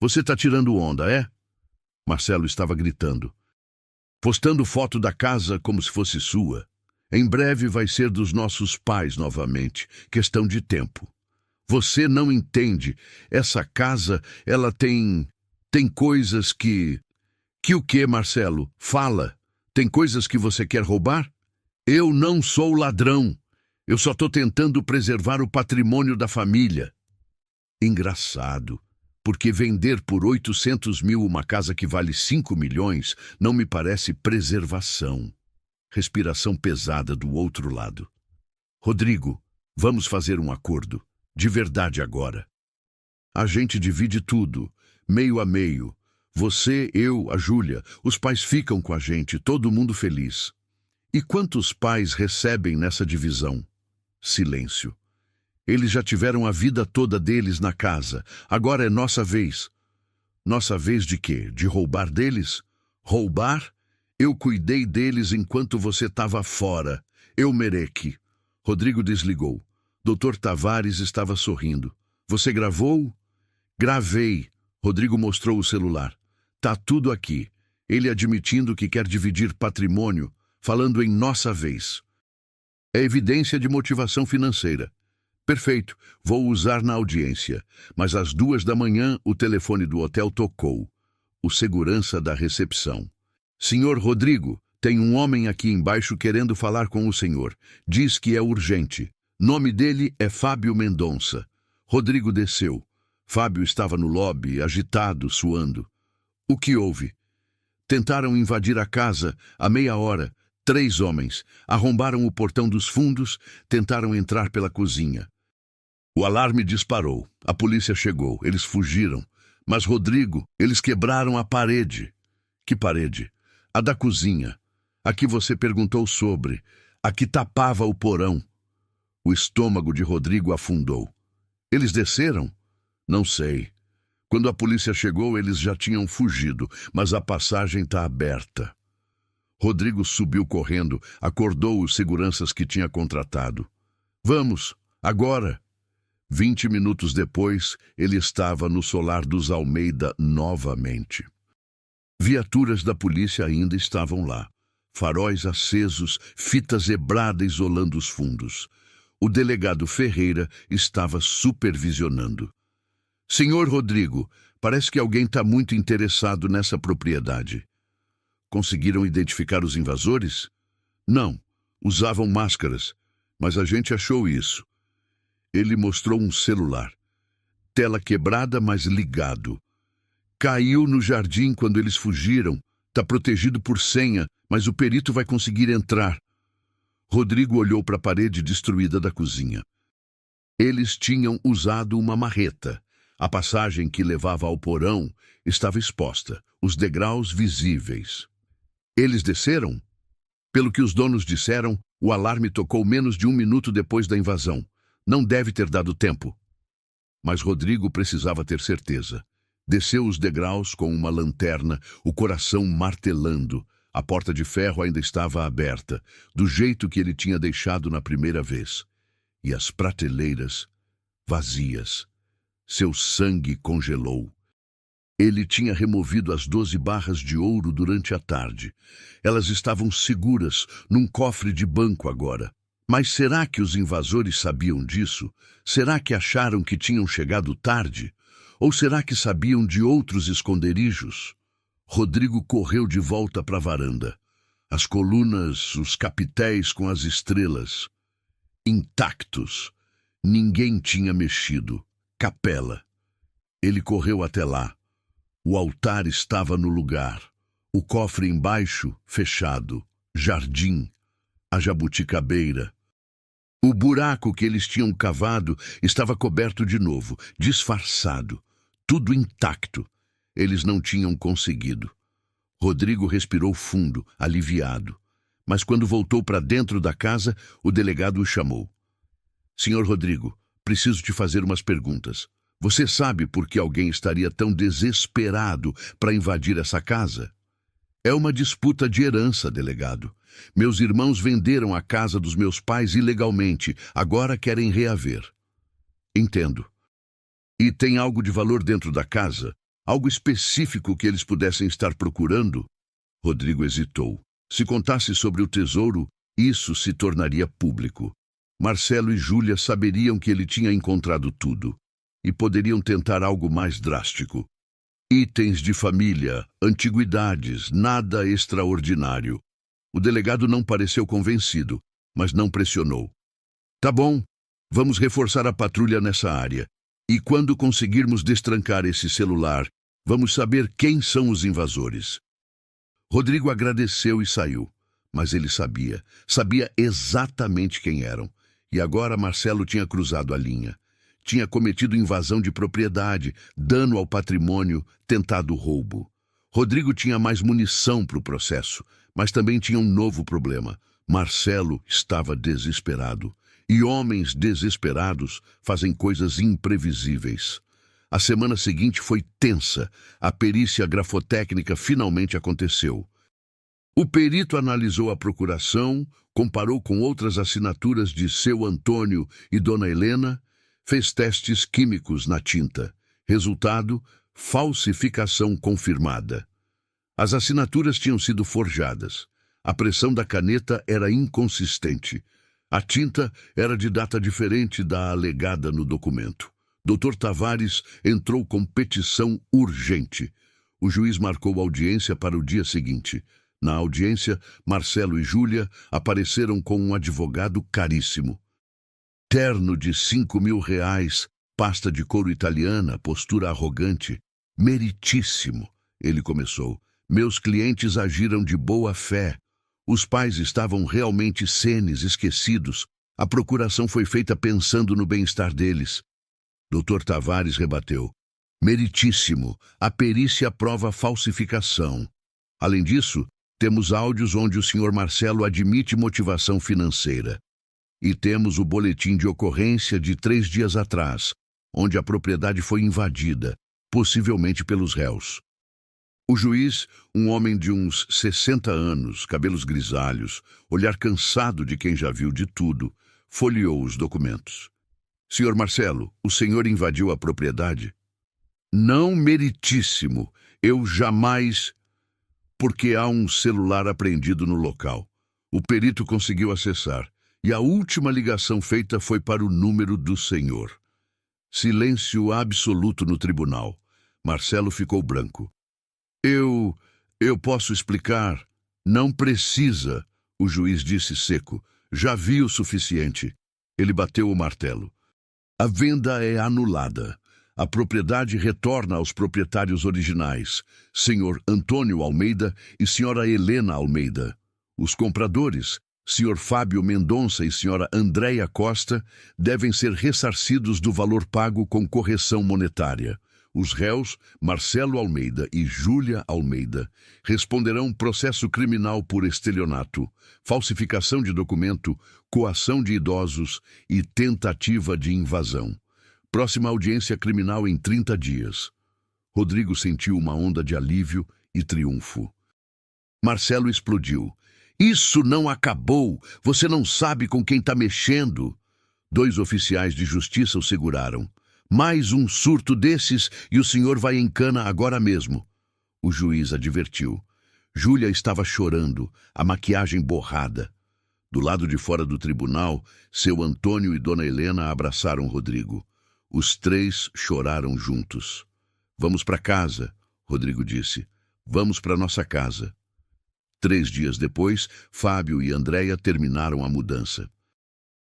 Você tá tirando onda, é? Marcelo estava gritando. Postando foto da casa como se fosse sua. Em breve vai ser dos nossos pais novamente. Questão de tempo. Você não entende. Essa casa, ela tem coisas que... Que o quê, Marcelo? Fala. Tem coisas que você quer roubar? Eu não sou ladrão. Eu só estou tentando preservar o patrimônio da família. Engraçado, porque vender por 800 mil uma casa que vale 5 milhões não me parece preservação. Respiração pesada do outro lado. Rodrigo, vamos fazer um acordo. De verdade agora. A gente divide tudo, meio a meio. Você, eu, a Júlia, os pais ficam com a gente, todo mundo feliz. E quantos pais recebem nessa divisão? Silêncio. Eles já tiveram a vida toda deles na casa. Agora é nossa vez. Nossa vez de quê? De roubar deles? Roubar? Eu cuidei deles enquanto você estava fora. Eu mereque. Rodrigo desligou. Dr. Tavares estava sorrindo. Você gravou? Gravei. Rodrigo mostrou o celular. Tá tudo aqui. Ele admitindo que quer dividir patrimônio, falando em nossa vez. É evidência de motivação financeira. Perfeito, vou usar na audiência. Mas às 2 da manhã o telefone do hotel tocou. O segurança da recepção. Senhor Rodrigo, tem um homem aqui embaixo querendo falar com o senhor. Diz que é urgente. Nome dele é Fábio Mendonça. Rodrigo desceu. Fábio estava no lobby, agitado, suando. O que houve? Tentaram invadir a casa há meia hora. 3 homens. Arrombaram o portão dos fundos, tentaram entrar pela cozinha. O alarme disparou. A polícia chegou. Eles fugiram. Mas, Rodrigo, eles quebraram a parede. Que parede? A da cozinha. A que você perguntou sobre. A que tapava o porão. O estômago de Rodrigo afundou. Eles desceram? Não sei. Quando a polícia chegou, eles já tinham fugido, mas a passagem está aberta. Rodrigo subiu correndo, acordou os seguranças que tinha contratado. Vamos, agora. 20 minutos depois, ele estava no solar dos Almeida novamente. Viaturas da polícia ainda estavam lá. Faróis acesos, fita zebrada isolando os fundos. O delegado Ferreira estava supervisionando. Senhor Rodrigo, parece que alguém está muito interessado nessa propriedade. Conseguiram identificar os invasores? Não, usavam máscaras, mas a gente achou isso. Ele mostrou um celular. Tela quebrada, mas ligado. Caiu no jardim quando eles fugiram. Tá protegido por senha, mas o perito vai conseguir entrar. Rodrigo olhou para a parede destruída da cozinha. Eles tinham usado uma marreta. A passagem que levava ao porão estava exposta, os degraus visíveis. Eles desceram? Pelo que os donos disseram, o alarme tocou menos de 1 minuto depois da invasão. Não deve ter dado tempo. Mas Rodrigo precisava ter certeza. Desceu os degraus com uma lanterna, o coração martelando. A porta de ferro ainda estava aberta, do jeito que ele tinha deixado na primeira vez. E as prateleiras vazias. Seu sangue congelou. Ele tinha removido as 12 barras de ouro durante a tarde. Elas estavam seguras num cofre de banco agora. Mas será que os invasores sabiam disso? Será que acharam que tinham chegado tarde? Ou será que sabiam de outros esconderijos? Rodrigo correu de volta para a varanda. As colunas, os capitéis com as estrelas. Intactos. Ninguém tinha mexido. Capela. Ele correu até lá. O altar estava no lugar. O cofre embaixo, fechado. Jardim. A jabuticabeira. O buraco que eles tinham cavado estava coberto de novo, disfarçado. Tudo intacto. Eles não tinham conseguido. Rodrigo respirou fundo, aliviado. Mas quando voltou para dentro da casa, o delegado o chamou. Senhor Rodrigo, preciso te fazer umas perguntas. Você sabe por que alguém estaria tão desesperado para invadir essa casa? É uma disputa de herança, delegado. Meus irmãos venderam a casa dos meus pais ilegalmente. Agora querem reaver. Entendo. E tem algo de valor dentro da casa? Algo específico que eles pudessem estar procurando? Rodrigo hesitou. Se contasse sobre o tesouro, isso se tornaria público. Marcelo e Júlia saberiam que ele tinha encontrado tudo. E poderiam tentar algo mais drástico. Itens de família, antiguidades, nada extraordinário. O delegado não pareceu convencido, mas não pressionou. Tá bom, vamos reforçar a patrulha nessa área. E quando conseguirmos destrancar esse celular, vamos saber quem são os invasores. Rodrigo agradeceu e saiu, mas ele sabia exatamente quem eram. E agora Marcelo tinha cruzado a linha. Tinha cometido invasão de propriedade, dano ao patrimônio, tentado roubo. Rodrigo tinha mais munição para o processo, mas também tinha um novo problema. Marcelo estava desesperado. E homens desesperados fazem coisas imprevisíveis. A semana seguinte foi tensa. A perícia grafotécnica finalmente aconteceu. O perito analisou a procuração, comparou com outras assinaturas de seu Antônio e Dona Helena, fez testes químicos na tinta. Resultado, falsificação confirmada. As assinaturas tinham sido forjadas. A pressão da caneta era inconsistente. A tinta era de data diferente da alegada no documento. Dr. Tavares entrou com petição urgente. O juiz marcou audiência para o dia seguinte. Na audiência, Marcelo e Júlia apareceram com um advogado caríssimo. Terno de R$ 5.000, pasta de couro italiana, postura arrogante. Meritíssimo, ele começou. Meus clientes agiram de boa fé. Os pais estavam realmente senes, esquecidos. A procuração foi feita pensando no bem-estar deles. Dr. Tavares rebateu. Meritíssimo, a perícia prova falsificação. Além disso, temos áudios onde o Sr. Marcelo admite motivação financeira. E temos o boletim de ocorrência de 3 dias atrás, onde a propriedade foi invadida, possivelmente pelos réus. O juiz, um homem de uns 60 anos, cabelos grisalhos, olhar cansado de quem já viu de tudo, folheou os documentos. Senhor Marcelo, o senhor invadiu a propriedade? Não, meritíssimo. Eu jamais... Porque há um celular apreendido no local. O perito conseguiu acessar. E a última ligação feita foi para o número do senhor. Silêncio absoluto no tribunal. Marcelo ficou branco. Eu posso explicar. Não precisa, o juiz disse seco. Já vi o suficiente. Ele bateu o martelo. A venda é anulada. A propriedade retorna aos proprietários originais, Sr. Antônio Almeida e Sra. Helena Almeida. Os compradores, Sr. Fábio Mendonça e Sra. Andréia Costa, devem ser ressarcidos do valor pago com correção monetária. Os réus, Marcelo Almeida e Júlia Almeida, responderão processo criminal por estelionato, falsificação de documento, coação de idosos e tentativa de invasão. Próxima audiência criminal em 30 dias. Rodrigo sentiu uma onda de alívio e triunfo. Marcelo explodiu. Isso não acabou! Você não sabe com quem está mexendo! 2 oficiais de justiça o seguraram. Mais um surto desses e o senhor vai em cana agora mesmo. O juiz advertiu. Júlia estava chorando, a maquiagem borrada. Do lado de fora do tribunal, seu Antônio e Dona Helena abraçaram Rodrigo. Os 3 choraram juntos. Vamos para casa, Rodrigo disse. Vamos para nossa casa. 3 dias depois, Fábio e Andréia terminaram a mudança.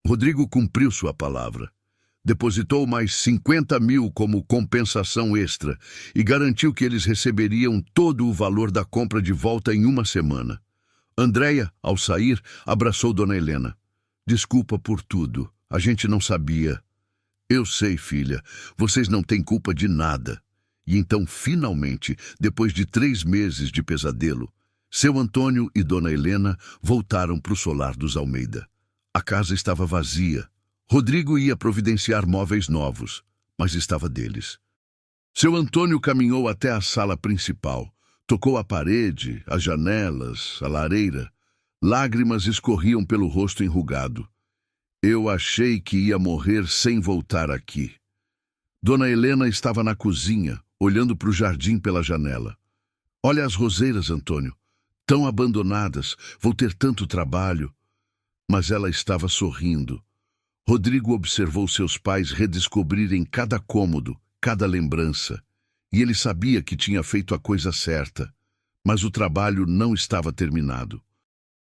Rodrigo cumpriu sua palavra. Depositou mais 50 mil como compensação extra e garantiu que eles receberiam todo o valor da compra de volta em 1 semana. Andréia, ao sair, abraçou Dona Helena. Desculpa por tudo, a gente não sabia. Eu sei, filha, vocês não têm culpa de nada. E então, finalmente, depois de 3 meses de pesadelo, seu Antônio e Dona Helena voltaram para o solar dos Almeida. A casa estava vazia. Rodrigo ia providenciar móveis novos, mas estava deles. Seu Antônio caminhou até a sala principal, tocou a parede, as janelas, a lareira. Lágrimas escorriam pelo rosto enrugado. Eu achei que ia morrer sem voltar aqui. Dona Helena estava na cozinha, olhando para o jardim pela janela. Olha as roseiras, Antônio. Tão abandonadas, vou ter tanto trabalho. Mas ela estava sorrindo. Rodrigo observou seus pais redescobrirem cada cômodo, cada lembrança. E ele sabia que tinha feito a coisa certa. Mas o trabalho não estava terminado.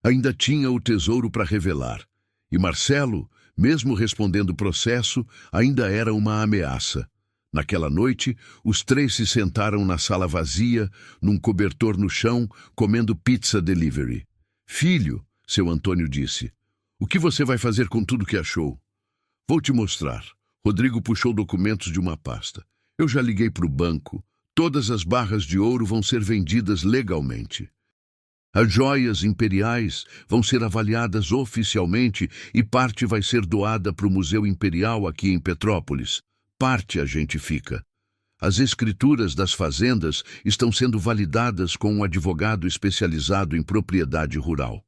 Ainda tinha o tesouro para revelar. E Marcelo, mesmo respondendo o processo, ainda era uma ameaça. Naquela noite, os 3 se sentaram na sala vazia, num cobertor no chão, comendo pizza delivery. Filho, seu Antônio disse, o que você vai fazer com tudo que achou? Vou te mostrar. Rodrigo puxou documentos de uma pasta. Eu já liguei para o banco. Todas as barras de ouro vão ser vendidas legalmente. As joias imperiais vão ser avaliadas oficialmente e parte vai ser doada para o Museu Imperial aqui em Petrópolis. Parte a gente fica. As escrituras das fazendas estão sendo validadas com um advogado especializado em propriedade rural.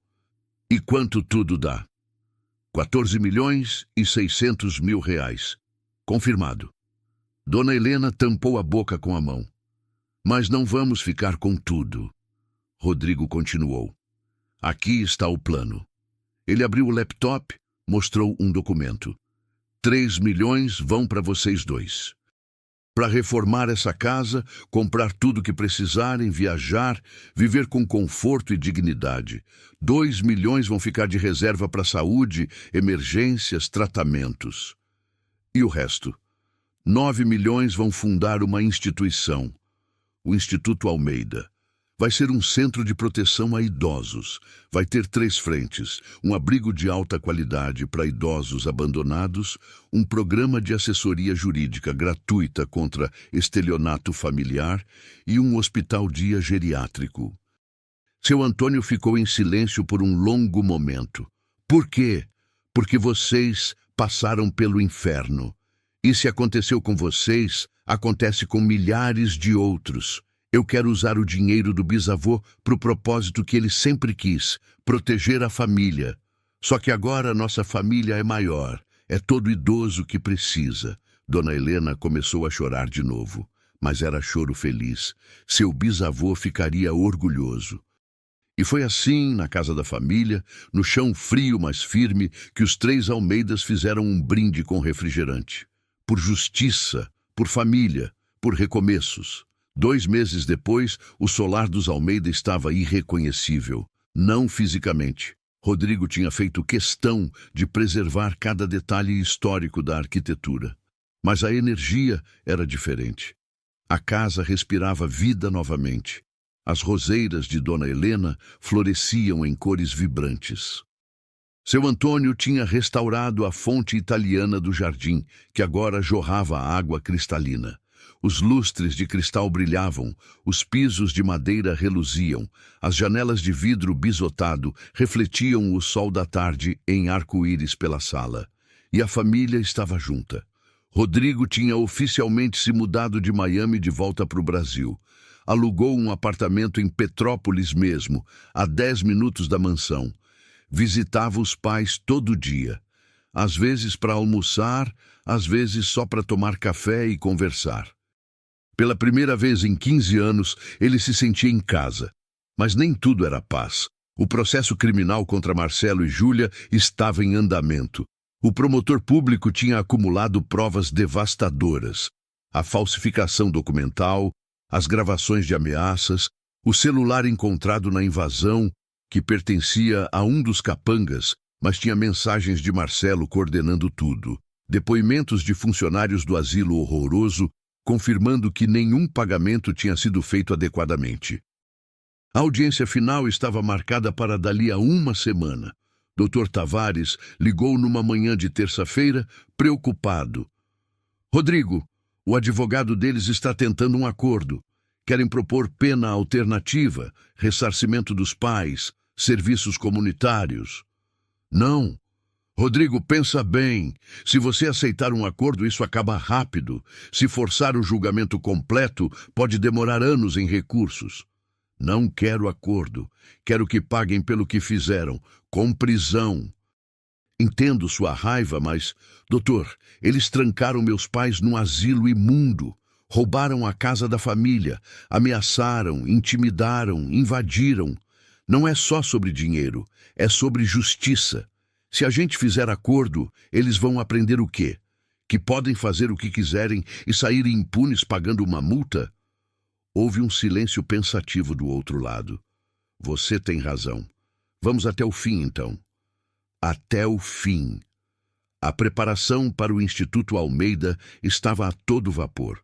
E quanto tudo dá? 14.600.000 reais. Confirmado. Dona Helena tampou a boca com a mão. Mas não vamos ficar com tudo. Rodrigo continuou. Aqui está o plano. Ele abriu o laptop, mostrou um documento. 3 milhões vão para vocês 2. Para reformar essa casa, comprar tudo que precisarem, viajar, viver com conforto e dignidade. 2 milhões vão ficar de reserva para saúde, emergências, tratamentos. E o resto? 9 milhões vão fundar uma instituição, o Instituto Almeida. Vai ser um centro de proteção a idosos. Vai ter 3 frentes, um abrigo de alta qualidade para idosos abandonados, um programa de assessoria jurídica gratuita contra estelionato familiar e um hospital-dia geriátrico. Seu Antônio ficou em silêncio por um longo momento. Por quê? Porque vocês passaram pelo inferno. E se aconteceu com vocês, acontece com milhares de outros. Eu quero usar o dinheiro do bisavô para o propósito que ele sempre quis, proteger a família. Só que agora nossa família é maior, é todo idoso que precisa. Dona Helena começou a chorar de novo, mas era choro feliz. Seu bisavô ficaria orgulhoso. E foi assim, na casa da família, no chão frio mas firme, que os 3 Almeidas fizeram um brinde com refrigerante. Por justiça, por família, por recomeços. 2 meses depois, o solar dos Almeida estava irreconhecível. Não fisicamente. Rodrigo tinha feito questão de preservar cada detalhe histórico da arquitetura. Mas a energia era diferente. A casa respirava vida novamente. As roseiras de Dona Helena floresciam em cores vibrantes. Seu Antônio tinha restaurado a fonte italiana do jardim, que agora jorrava água cristalina. Os lustres de cristal brilhavam, os pisos de madeira reluziam, as janelas de vidro bisotado refletiam o sol da tarde em arco-íris pela sala. E a família estava junta. Rodrigo tinha oficialmente se mudado de Miami de volta para o Brasil. Alugou um apartamento em Petrópolis mesmo, a 10 minutos da mansão. Visitava os pais todo dia. Às vezes para almoçar, às vezes só para tomar café e conversar. Pela primeira vez em 15 anos, ele se sentia em casa. Mas nem tudo era paz. O processo criminal contra Marcelo e Júlia estava em andamento. O promotor público tinha acumulado provas devastadoras. A falsificação documental, as gravações de ameaças, o celular encontrado na invasão, que pertencia a um dos capangas, mas tinha mensagens de Marcelo coordenando tudo. Depoimentos de funcionários do asilo horroroso, confirmando que nenhum pagamento tinha sido feito adequadamente. A audiência final estava marcada para dali a uma semana. Dr. Tavares ligou numa manhã de terça-feira, preocupado. Rodrigo, o advogado deles está tentando um acordo. Querem propor pena alternativa, ressarcimento dos pais, serviços comunitários. Não. Rodrigo, pensa bem. Se você aceitar um acordo, isso acaba rápido. Se forçar o julgamento completo, pode demorar anos em recursos. Não quero acordo. Quero que paguem pelo que fizeram, com prisão. Entendo sua raiva, mas, doutor, eles trancaram meus pais num asilo imundo. Roubaram a casa da família, ameaçaram, intimidaram, invadiram. Não é só sobre dinheiro, é sobre justiça. Se a gente fizer acordo, eles vão aprender o quê? Que podem fazer o que quiserem e sair impunes pagando uma multa? Houve um silêncio pensativo do outro lado. Você tem razão. Vamos até o fim, então. Até o fim. A preparação para o Instituto Almeida estava a todo vapor.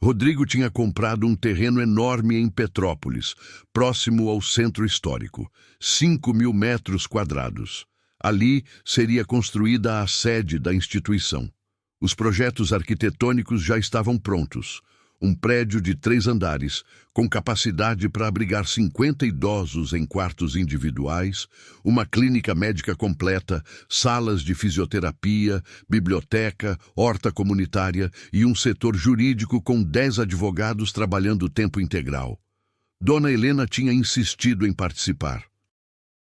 Rodrigo tinha comprado um terreno enorme em Petrópolis, próximo ao centro histórico, 5.000 metros quadrados. Ali seria construída a sede da instituição. Os projetos arquitetônicos já estavam prontos. Um prédio de 3 andares, com capacidade para abrigar 50 idosos em quartos individuais, uma clínica médica completa, salas de fisioterapia, biblioteca, horta comunitária e um setor jurídico com 10 advogados trabalhando tempo integral. Dona Helena tinha insistido em participar.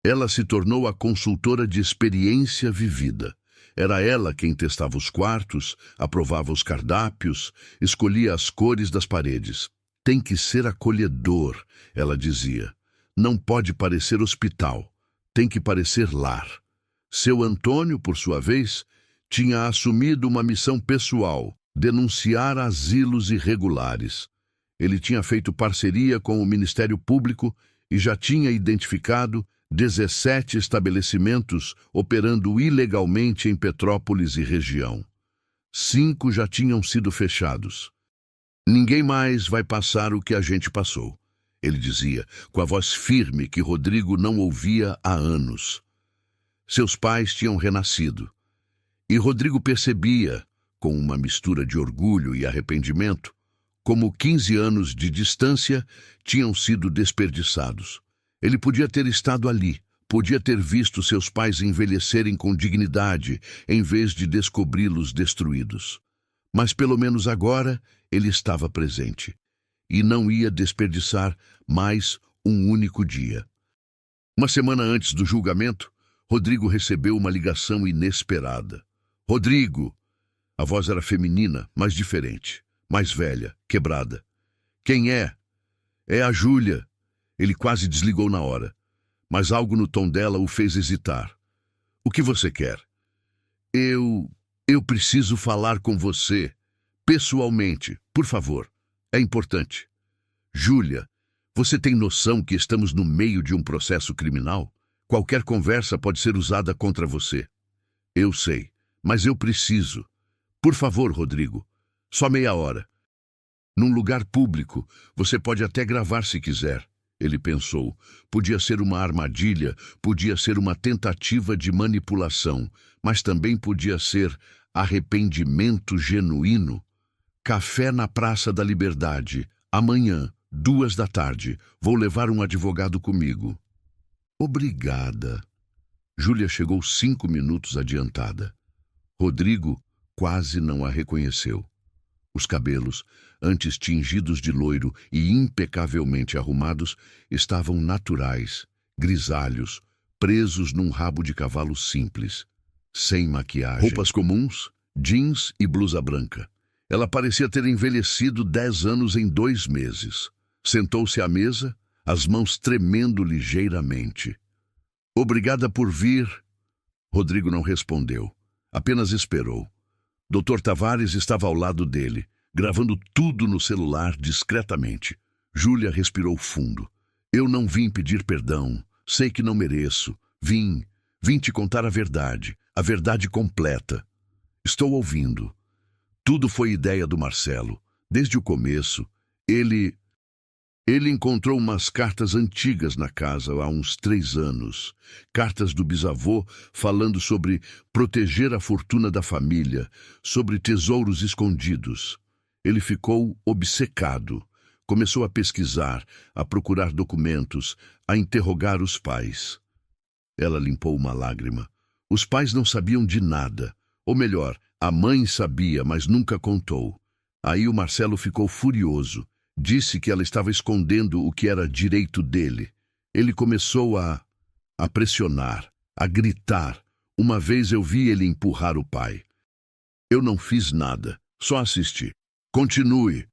Ela se tornou a consultora de experiência vivida. Era ela quem testava os quartos, aprovava os cardápios, escolhia as cores das paredes. Tem que ser acolhedor, ela dizia. Não pode parecer hospital, tem que parecer lar. Seu Antônio, por sua vez, tinha assumido uma missão pessoal, denunciar asilos irregulares. Ele tinha feito parceria com o Ministério Público e já tinha identificado 17 estabelecimentos operando ilegalmente em Petrópolis e região. 5 já tinham sido fechados. Ninguém mais vai passar o que a gente passou, ele dizia, com a voz firme que Rodrigo não ouvia há anos. Seus pais tinham renascido. E Rodrigo percebia, com uma mistura de orgulho e arrependimento, como 15 anos de distância tinham sido desperdiçados. Ele podia ter estado ali, podia ter visto seus pais envelhecerem com dignidade, em vez de descobri-los destruídos. Mas pelo menos agora ele estava presente, e não ia desperdiçar mais um único dia. Uma semana antes do julgamento, Rodrigo recebeu uma ligação inesperada. Rodrigo! A voz era feminina, mas diferente, mais velha, quebrada. Quem é? É a Júlia. Ele quase desligou na hora, mas algo no tom dela o fez hesitar. O que você quer? Eu preciso falar com você, pessoalmente, por favor. É importante. Júlia, você tem noção que estamos no meio de um processo criminal? Qualquer conversa pode ser usada contra você. Eu sei, mas eu preciso. Por favor, Rodrigo, só meia hora. Num lugar público, você pode até gravar se quiser. Ele pensou. Podia ser uma armadilha, podia ser uma tentativa de manipulação, mas também podia ser arrependimento genuíno. Café na Praça da Liberdade. Amanhã, 14h. Vou levar um advogado comigo. Obrigada. Júlia chegou 5 minutos adiantada. Rodrigo quase não a reconheceu. Os cabelos, antes tingidos de loiro e impecavelmente arrumados, estavam naturais, grisalhos, presos num rabo de cavalo simples, sem maquiagem. Roupas comuns, jeans e blusa branca. Ela parecia ter envelhecido 10 anos em 2 meses. Sentou-se à mesa, as mãos tremendo ligeiramente. Obrigada por vir. Rodrigo não respondeu, apenas esperou. Dr. Tavares estava ao lado dele, gravando tudo no celular discretamente. Júlia respirou fundo. Eu não vim pedir perdão. Sei que não mereço. Vim te contar a verdade completa. Estou ouvindo. Tudo foi ideia do Marcelo. Desde o começo, ele encontrou umas cartas antigas na casa há uns 3 anos. Cartas do bisavô falando sobre proteger a fortuna da família, sobre tesouros escondidos. Ele ficou obcecado. Começou a pesquisar, a procurar documentos, a interrogar os pais. Ela limpou uma lágrima. Os pais não sabiam de nada. Ou melhor, a mãe sabia, mas nunca contou. Aí o Marcelo ficou furioso. Disse que ela estava escondendo o que era direito dele. Ele começou a pressionar, a gritar. Uma vez eu vi ele empurrar o pai. Eu não fiz nada, só assisti. Continue.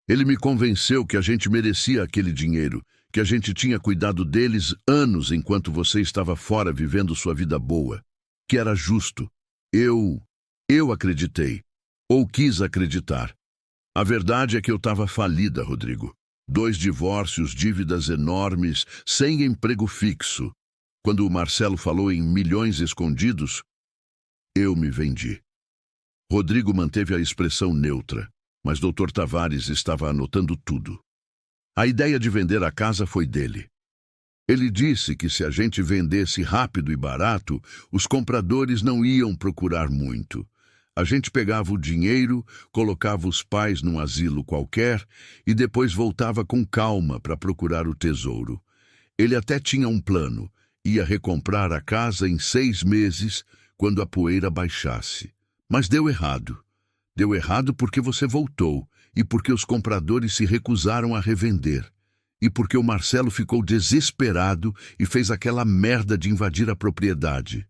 Ele me convenceu que a gente merecia aquele dinheiro, que a gente tinha cuidado deles anos enquanto você estava fora vivendo sua vida boa, que era justo. Eu acreditei, ou quis acreditar. A verdade é que eu estava falida, Rodrigo. 2 divórcios, dívidas enormes, sem emprego fixo. Quando o Marcelo falou em milhões escondidos, eu me vendi. Rodrigo manteve a expressão neutra, mas Dr. Tavares estava anotando tudo. A ideia de vender a casa foi dele. Ele disse que se a gente vendesse rápido e barato, os compradores não iam procurar muito. A gente pegava o dinheiro, colocava os pais num asilo qualquer e depois voltava com calma para procurar o tesouro. Ele até tinha um plano. Ia recomprar a casa em 6 meses, quando a poeira baixasse. Mas deu errado. Deu errado porque você voltou e porque os compradores se recusaram a revender. E porque o Marcelo ficou desesperado e fez aquela merda de invadir a propriedade.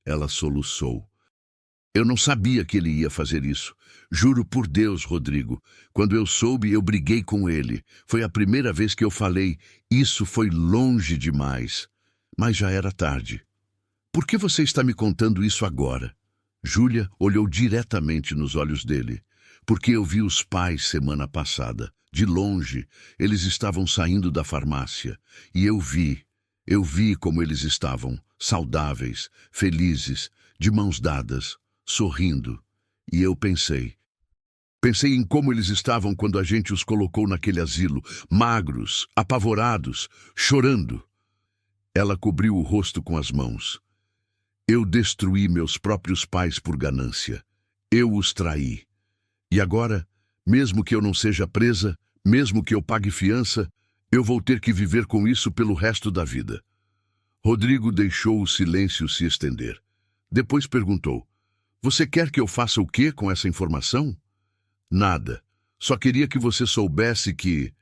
Ela soluçou. Eu não sabia que ele ia fazer isso. Juro por Deus, Rodrigo. Quando eu soube, eu briguei com ele. Foi a primeira vez que eu falei, isso foi longe demais. Mas já era tarde. Por que você está me contando isso agora? Júlia olhou diretamente nos olhos dele. Porque eu vi os pais semana passada. De longe, eles estavam saindo da farmácia. E eu vi como eles estavam, saudáveis, felizes, de mãos dadas, sorrindo. E eu pensei em como eles estavam quando a gente os colocou naquele asilo, magros, apavorados, chorando. Ela cobriu o rosto com as mãos. Eu destruí meus próprios pais por ganância. Eu os traí. E agora, mesmo que eu não seja presa, mesmo que eu pague fiança, eu vou ter que viver com isso pelo resto da vida. Rodrigo deixou o silêncio se estender. Depois perguntou, você quer que eu faça o quê com essa informação? Nada. Só queria que você soubesse que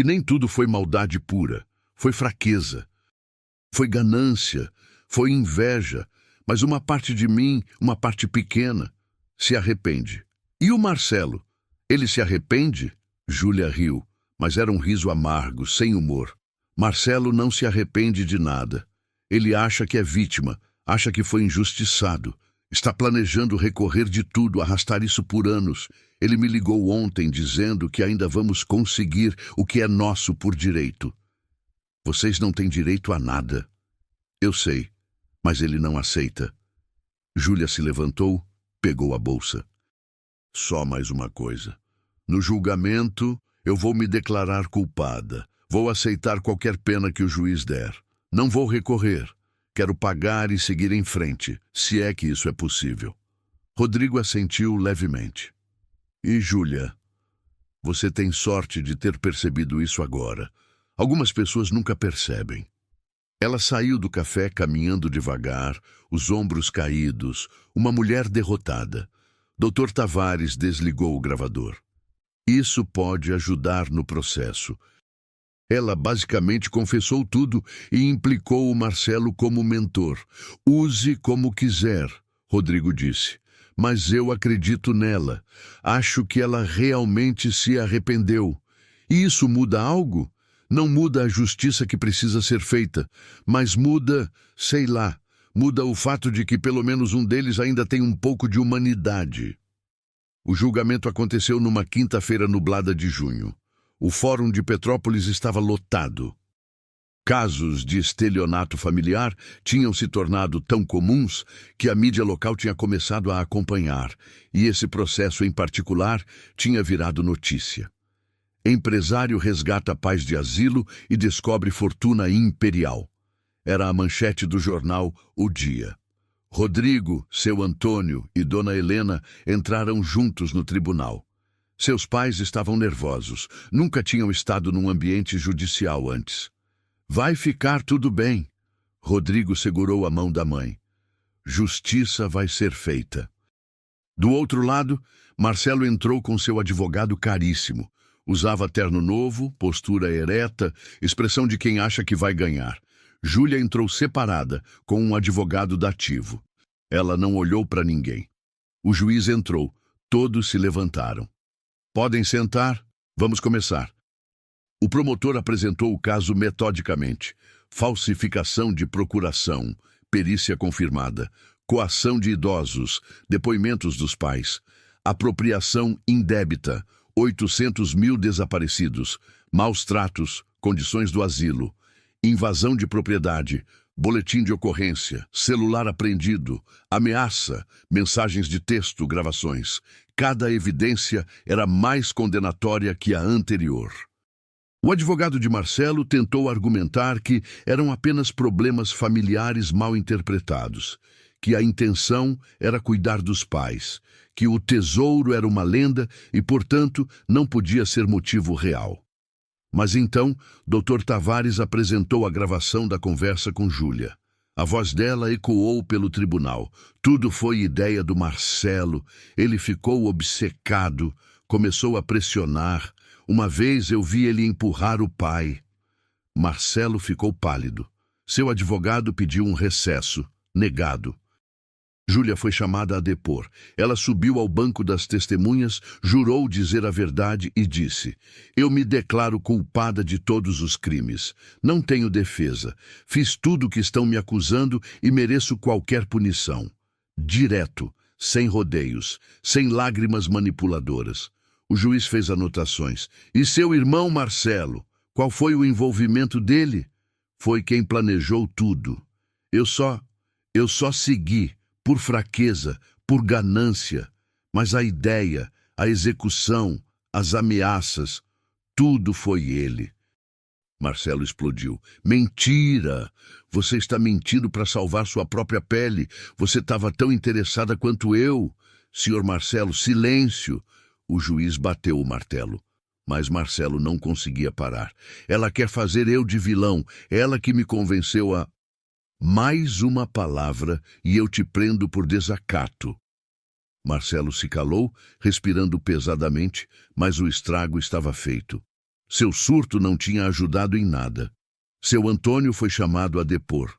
nem tudo foi maldade pura. Foi fraqueza. Foi ganância. Foi inveja. Mas uma parte de mim, uma parte pequena, se arrepende. E o Marcelo? Ele se arrepende? Júlia riu, mas era um riso amargo, sem humor. Marcelo não se arrepende de nada. Ele acha que é vítima, acha que foi injustiçado. Está planejando recorrer de tudo, arrastar isso por anos. Ele me ligou ontem dizendo que ainda vamos conseguir o que é nosso por direito. Vocês não têm direito a nada. Eu sei, mas ele não aceita. Júlia se levantou, pegou a bolsa. Só mais uma coisa. No julgamento, eu vou me declarar culpada. Vou aceitar qualquer pena que o juiz der. Não vou recorrer. Quero pagar e seguir em frente, se é que isso é possível. Rodrigo assentiu levemente. E Júlia, você tem sorte de ter percebido isso agora. Algumas pessoas nunca percebem. Ela saiu do café caminhando devagar, os ombros caídos, uma mulher derrotada. Dr. Tavares desligou o gravador. Isso pode ajudar no processo. Ela basicamente confessou tudo e implicou o Marcelo como mentor. Use como quiser, Rodrigo disse. Mas eu acredito nela. Acho que ela realmente se arrependeu. E isso muda algo? Não muda a justiça que precisa ser feita, mas muda, sei lá, muda o fato de que pelo menos um deles ainda tem um pouco de humanidade. O julgamento aconteceu numa quinta-feira nublada de junho. O Fórum de Petrópolis estava lotado. Casos de estelionato familiar tinham se tornado tão comuns que a mídia local tinha começado a acompanhar, e esse processo em particular tinha virado notícia. Empresário resgata pais de asilo e descobre fortuna imperial. Era a manchete do jornal O Dia. Rodrigo, seu Antônio e Dona Helena entraram juntos no tribunal. Seus pais estavam nervosos, nunca tinham estado num ambiente judicial antes. Vai ficar tudo bem. Rodrigo segurou a mão da mãe. Justiça vai ser feita. Do outro lado, Marcelo entrou com seu advogado caríssimo. Usava terno novo, postura ereta, expressão de quem acha que vai ganhar. Júlia entrou separada, com um advogado dativo. Ela não olhou para ninguém. O juiz entrou. Todos se levantaram. Podem sentar? Vamos começar. O promotor apresentou o caso metodicamente. Falsificação de procuração, perícia confirmada, coação de idosos, depoimentos dos pais, apropriação indébita, 800 mil desaparecidos, maus tratos, condições do asilo, invasão de propriedade, boletim de ocorrência, celular apreendido, ameaça, mensagens de texto, gravações. Cada evidência era mais condenatória que a anterior. O advogado de Marcelo tentou argumentar que eram apenas problemas familiares mal interpretados, que a intenção era cuidar dos pais, que o tesouro era uma lenda e, portanto, não podia ser motivo real. Mas então, Dr. Tavares apresentou a gravação da conversa com Júlia. A voz dela ecoou pelo tribunal. Tudo foi ideia do Marcelo. Ele ficou obcecado, começou a pressionar. Uma vez eu vi ele empurrar o pai. Marcelo ficou pálido. Seu advogado pediu um recesso. Negado. Júlia foi chamada a depor. Ela subiu ao banco das testemunhas, jurou dizer a verdade e disse: Eu me declaro culpada de todos os crimes. Não tenho defesa. Fiz tudo o que estão me acusando e mereço qualquer punição. Direto, sem rodeios, sem lágrimas manipuladoras. O juiz fez anotações. E seu irmão Marcelo? Qual foi o envolvimento dele? Foi quem planejou tudo. Eu só segui. Por fraqueza, por ganância, mas a ideia, a execução, as ameaças, tudo foi ele. Marcelo explodiu. Mentira! Você está mentindo para salvar sua própria pele. Você estava tão interessada quanto eu. Senhor Marcelo, silêncio! O juiz bateu o martelo. Mas Marcelo não conseguia parar. Ela quer fazer eu de vilão. Ela que me convenceu a... Mais uma palavra e eu te prendo por desacato. Marcelo se calou, respirando pesadamente, mas o estrago estava feito. Seu surto não tinha ajudado em nada. Seu Antônio foi chamado a depor.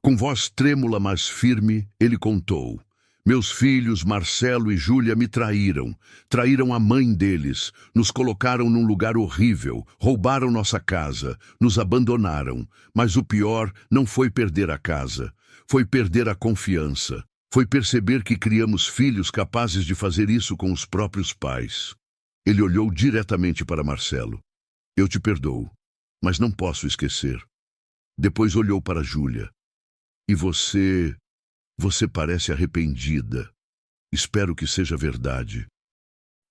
Com voz trêmula, mas firme, ele contou. Meus filhos, Marcelo e Júlia, me traíram. Traíram a mãe deles. Nos colocaram num lugar horrível. Roubaram nossa casa. Nos abandonaram. Mas o pior não foi perder a casa. Foi perder a confiança. Foi perceber que criamos filhos capazes de fazer isso com os próprios pais. Ele olhou diretamente para Marcelo. Eu te perdoo, mas não posso esquecer. Depois olhou para Júlia. E você parece arrependida. Espero que seja verdade.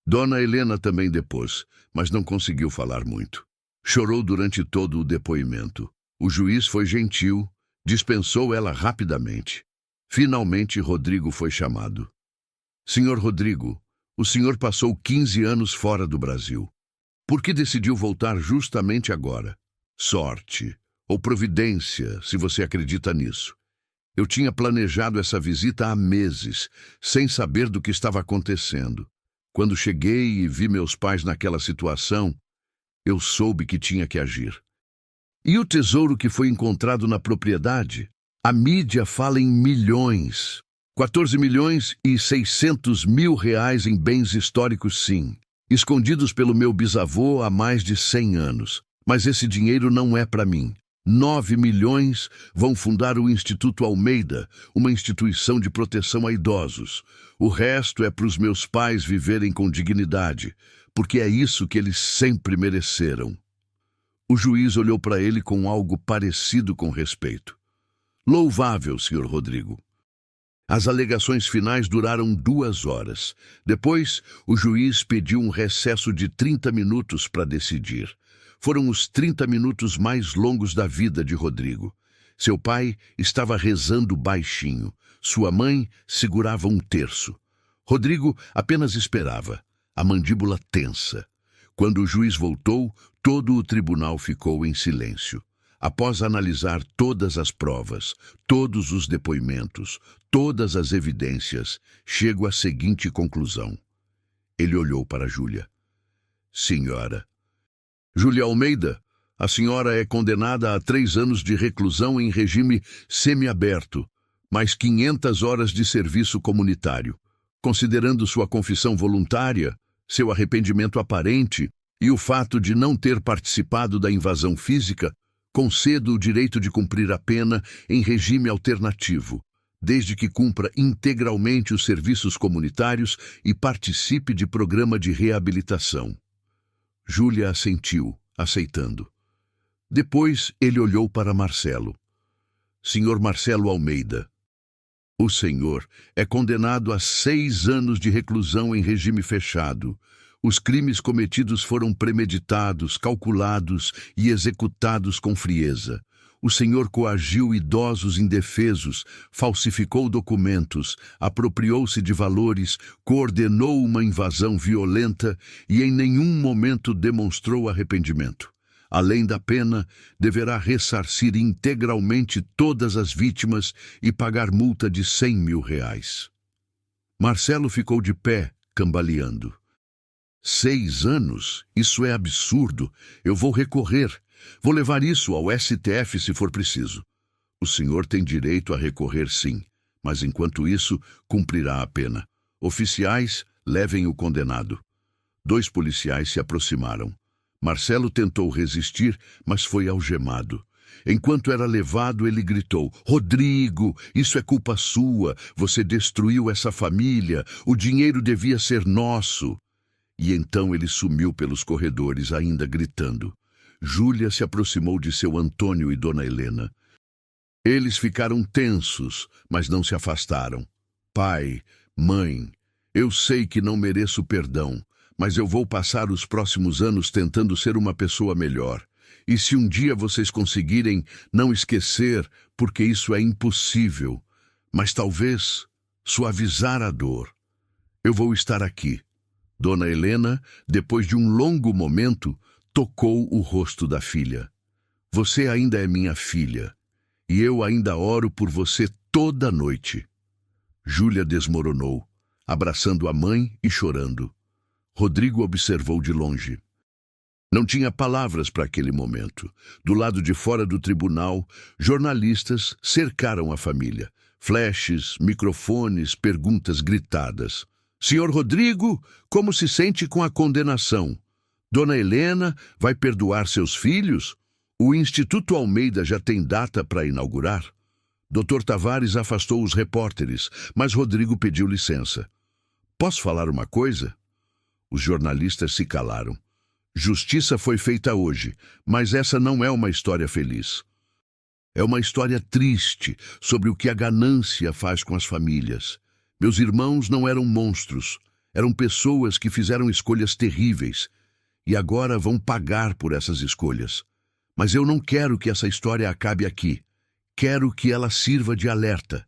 Dona Helena também depôs, mas não conseguiu falar muito. Chorou durante todo o depoimento. O juiz foi gentil, dispensou ela rapidamente. Finalmente, Rodrigo foi chamado. Senhor Rodrigo, o senhor passou 15 anos fora do Brasil. Por que decidiu voltar justamente agora? Sorte, ou providência, se você acredita nisso. Eu tinha planejado essa visita há meses, sem saber do que estava acontecendo. Quando cheguei e vi meus pais naquela situação, eu soube que tinha que agir. E o tesouro que foi encontrado na propriedade? A mídia fala em milhões. 14.600.000 reais em bens históricos, sim. Escondidos pelo meu bisavô há mais de 100 anos. Mas esse dinheiro não é para mim. 9 milhões vão fundar o Instituto Almeida, uma instituição de proteção a idosos. O resto é para os meus pais viverem com dignidade, porque é isso que eles sempre mereceram. O juiz olhou para ele com algo parecido com respeito. Louvável, Sr. Rodrigo. As alegações finais duraram 2 horas. Depois, o juiz pediu um recesso de 30 minutos para decidir. Foram os 30 minutos mais longos da vida de Rodrigo. Seu pai estava rezando baixinho. Sua mãe segurava um terço. Rodrigo apenas esperava, a mandíbula tensa. Quando o juiz voltou, todo o tribunal ficou em silêncio. Após analisar todas as provas, todos os depoimentos, todas as evidências, chego à seguinte conclusão. Ele olhou para Júlia. Senhora. Júlia Almeida, a senhora é condenada a 3 anos de reclusão em regime semiaberto, mais 500 horas de serviço comunitário. Considerando sua confissão voluntária, seu arrependimento aparente e o fato de não ter participado da invasão física, concedo o direito de cumprir a pena em regime alternativo, desde que cumpra integralmente os serviços comunitários e participe de programa de reabilitação. Júlia assentiu, aceitando. Depois ele olhou para Marcelo. Senhor Marcelo Almeida, o senhor é condenado a 6 anos de reclusão em regime fechado. Os crimes cometidos foram premeditados, calculados e executados com frieza. O senhor coagiu idosos indefesos, falsificou documentos, apropriou-se de valores, coordenou uma invasão violenta e em nenhum momento demonstrou arrependimento. Além da pena, deverá ressarcir integralmente todas as vítimas e pagar multa de 100 mil reais. Marcelo ficou de pé, cambaleando. 6 anos? Isso é absurdo. Eu vou recorrer. Vou levar isso ao STF se for preciso. O senhor tem direito a recorrer, sim, mas enquanto isso, cumprirá a pena. Oficiais, levem o condenado. 2 policiais se aproximaram. Marcelo tentou resistir, mas foi algemado. Enquanto era levado, ele gritou: Rodrigo, isso é culpa sua. Você destruiu essa família. O dinheiro devia ser nosso. E então ele sumiu pelos corredores, ainda gritando. Júlia se aproximou de seu Antônio e Dona Helena. Eles ficaram tensos, mas não se afastaram. Pai, mãe, eu sei que não mereço perdão, mas eu vou passar os próximos anos tentando ser uma pessoa melhor. E se um dia vocês conseguirem não esquecer, porque isso é impossível, mas talvez suavizar a dor, eu vou estar aqui. Dona Helena, depois de um longo momento, tocou o rosto da filha. Você ainda é minha filha, e eu ainda oro por você toda noite. Júlia desmoronou, abraçando a mãe e chorando. Rodrigo observou de longe. Não tinha palavras para aquele momento. Do lado de fora do tribunal, jornalistas cercaram a família. Flashes, microfones, perguntas gritadas. Senhor Rodrigo, como se sente com a condenação? Dona Helena vai perdoar seus filhos? O Instituto Almeida já tem data para inaugurar? Dr. Tavares afastou os repórteres, mas Rodrigo pediu licença. Posso falar uma coisa? Os jornalistas se calaram. Justiça foi feita hoje, mas essa não é uma história feliz. É uma história triste sobre o que a ganância faz com as famílias. Meus irmãos não eram monstros, eram pessoas que fizeram escolhas terríveis e agora vão pagar por essas escolhas. Mas eu não quero que essa história acabe aqui. Quero que ela sirva de alerta.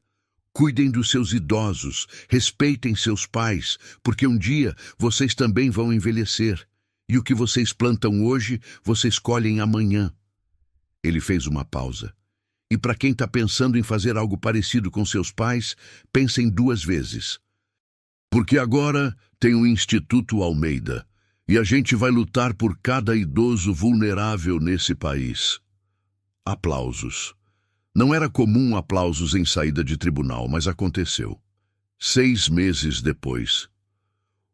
Cuidem dos seus idosos, respeitem seus pais, porque um dia vocês também vão envelhecer. E o que vocês plantam hoje, vocês colhem amanhã. Ele fez uma pausa. E para quem está pensando em fazer algo parecido com seus pais, pensem 2 vezes. Porque agora tem o Instituto Almeida, e a gente vai lutar por cada idoso vulnerável nesse país. Aplausos. Não era comum aplausos em saída de tribunal, mas aconteceu. 6 meses depois.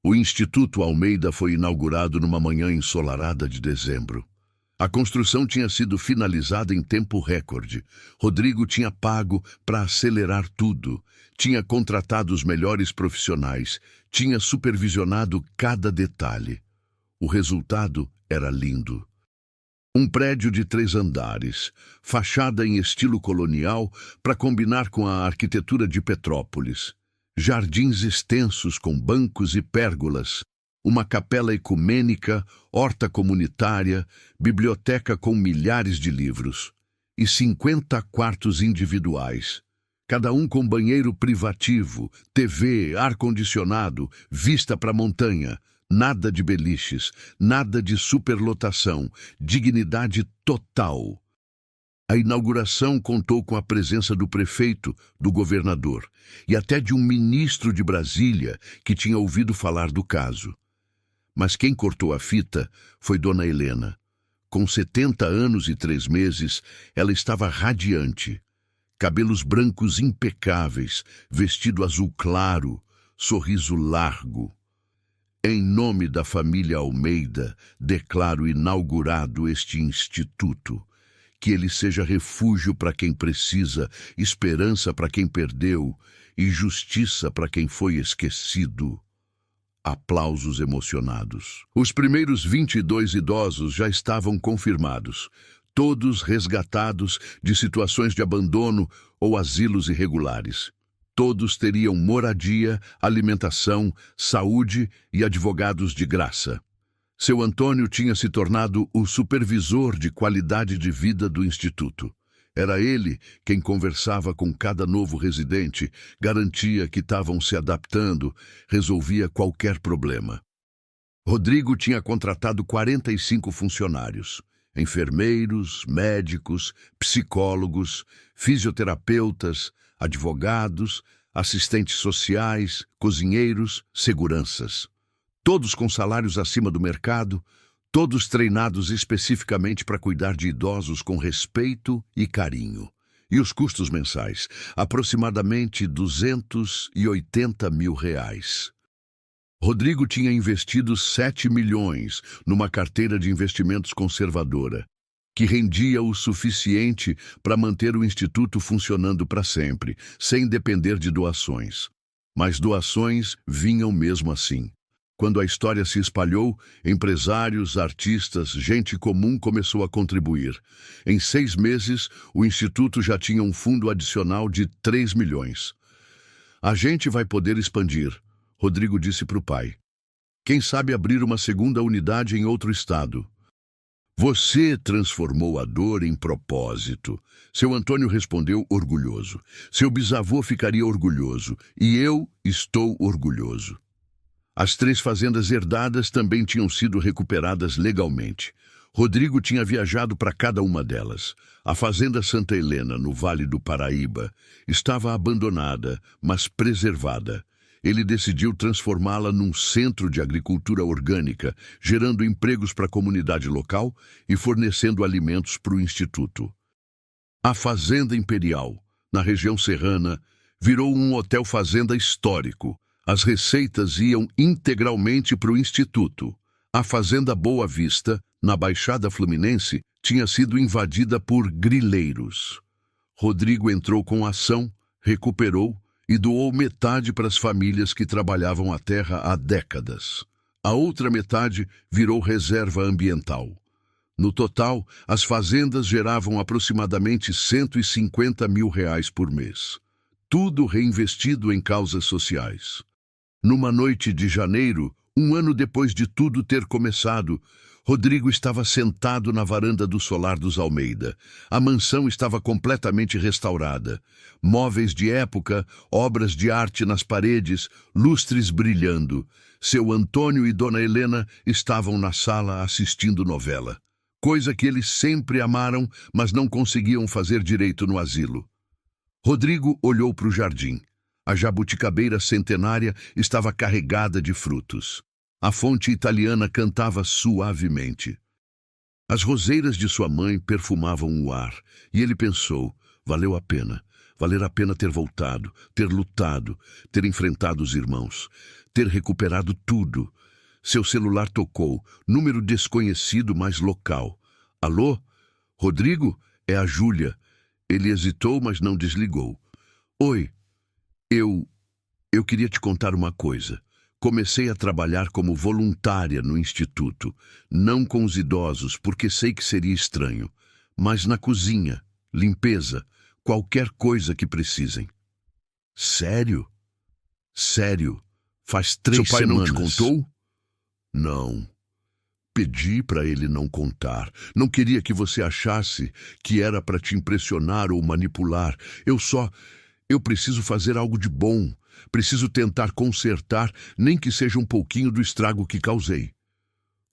O Instituto Almeida foi inaugurado numa manhã ensolarada de dezembro. A construção tinha sido finalizada em tempo recorde. Rodrigo tinha pago para acelerar tudo, tinha contratado os melhores profissionais, tinha supervisionado cada detalhe. O resultado era lindo. Um prédio de 3 andares, fachada em estilo colonial para combinar com a arquitetura de Petrópolis. Jardins extensos com bancos e pérgolas, uma capela ecumênica, horta comunitária, biblioteca com milhares de livros e 50 quartos individuais, cada um com banheiro privativo, TV, ar-condicionado, vista para a montanha, nada de beliches, nada de superlotação, dignidade total. A inauguração contou com a presença do prefeito, do governador e até de um ministro de Brasília que tinha ouvido falar do caso. Mas quem cortou a fita foi Dona Helena. Com 70 anos e 3 meses, ela estava radiante. Cabelos brancos impecáveis, vestido azul claro, sorriso largo. Em nome da família Almeida, declaro inaugurado este instituto. Que ele seja refúgio para quem precisa, esperança para quem perdeu e justiça para quem foi esquecido. Aplausos emocionados. Os primeiros 22 idosos já estavam confirmados, todos resgatados de situações de abandono ou asilos irregulares. Todos teriam moradia, alimentação, saúde e advogados de graça. Seu Antônio tinha se tornado o supervisor de qualidade de vida do Instituto. Era ele quem conversava com cada novo residente, garantia que estavam se adaptando, resolvia qualquer problema. Rodrigo tinha contratado 45 funcionários, enfermeiros, médicos, psicólogos, fisioterapeutas, advogados, assistentes sociais, cozinheiros, seguranças. Todos com salários acima do mercado, todos treinados especificamente para cuidar de idosos com respeito e carinho. E os custos mensais, aproximadamente R$280 mil. Rodrigo tinha investido 7 milhões numa carteira de investimentos conservadora, que rendia o suficiente para manter o Instituto funcionando para sempre, sem depender de doações. Mas doações vinham mesmo assim. Quando a história se espalhou, empresários, artistas, gente comum começou a contribuir. Em 6 meses, o Instituto já tinha um fundo adicional de 3 milhões. A gente vai poder expandir, Rodrigo disse para o pai. Quem sabe abrir uma segunda unidade em outro estado. Você transformou a dor em propósito. Seu Antônio respondeu orgulhoso. Seu bisavô ficaria orgulhoso. E eu estou orgulhoso. As 3 fazendas herdadas também tinham sido recuperadas legalmente. Rodrigo tinha viajado para cada uma delas. A fazenda Santa Helena, no Vale do Paraíba, estava abandonada, mas preservada. Ele decidiu transformá-la num centro de agricultura orgânica, gerando empregos para a comunidade local e fornecendo alimentos para o Instituto. A Fazenda Imperial, na região serrana, virou um hotel-fazenda histórico. As receitas iam integralmente para o Instituto. A Fazenda Boa Vista, na Baixada Fluminense, tinha sido invadida por grileiros. Rodrigo entrou com ação, recuperou e doou metade para as famílias que trabalhavam a terra há décadas. A outra metade virou reserva ambiental. No total, as fazendas geravam aproximadamente R$ 150 mil por mês. Tudo reinvestido em causas sociais. Numa noite de janeiro, um ano depois de tudo ter começado, Rodrigo estava sentado na varanda do solar dos Almeida. A mansão estava completamente restaurada. Móveis de época, obras de arte nas paredes, lustres brilhando. Seu Antônio e Dona Helena estavam na sala assistindo novela. Coisa que eles sempre amaram, mas não conseguiam fazer direito no asilo. Rodrigo olhou para o jardim. A jabuticabeira centenária estava carregada de frutos. A fonte italiana cantava suavemente. As roseiras de sua mãe perfumavam o ar, e ele pensou, valeu a pena. Valer a pena ter voltado, ter lutado, ter enfrentado os irmãos, ter recuperado tudo. Seu celular tocou, número desconhecido, mas local. Alô? Rodrigo? É a Júlia. Ele hesitou, mas não desligou. Oi, eu queria te contar uma coisa. Comecei a trabalhar como voluntária no instituto, não com os idosos, porque sei que seria estranho, mas na cozinha, limpeza, qualquer coisa que precisem. Sério? Sério. Faz 3 Seu pai semanas. não te contou? Não. Pedi para ele não contar. Não queria que você achasse que era para te impressionar ou manipular. Eu preciso fazer algo de bom. Preciso tentar consertar, nem que seja um pouquinho do estrago que causei.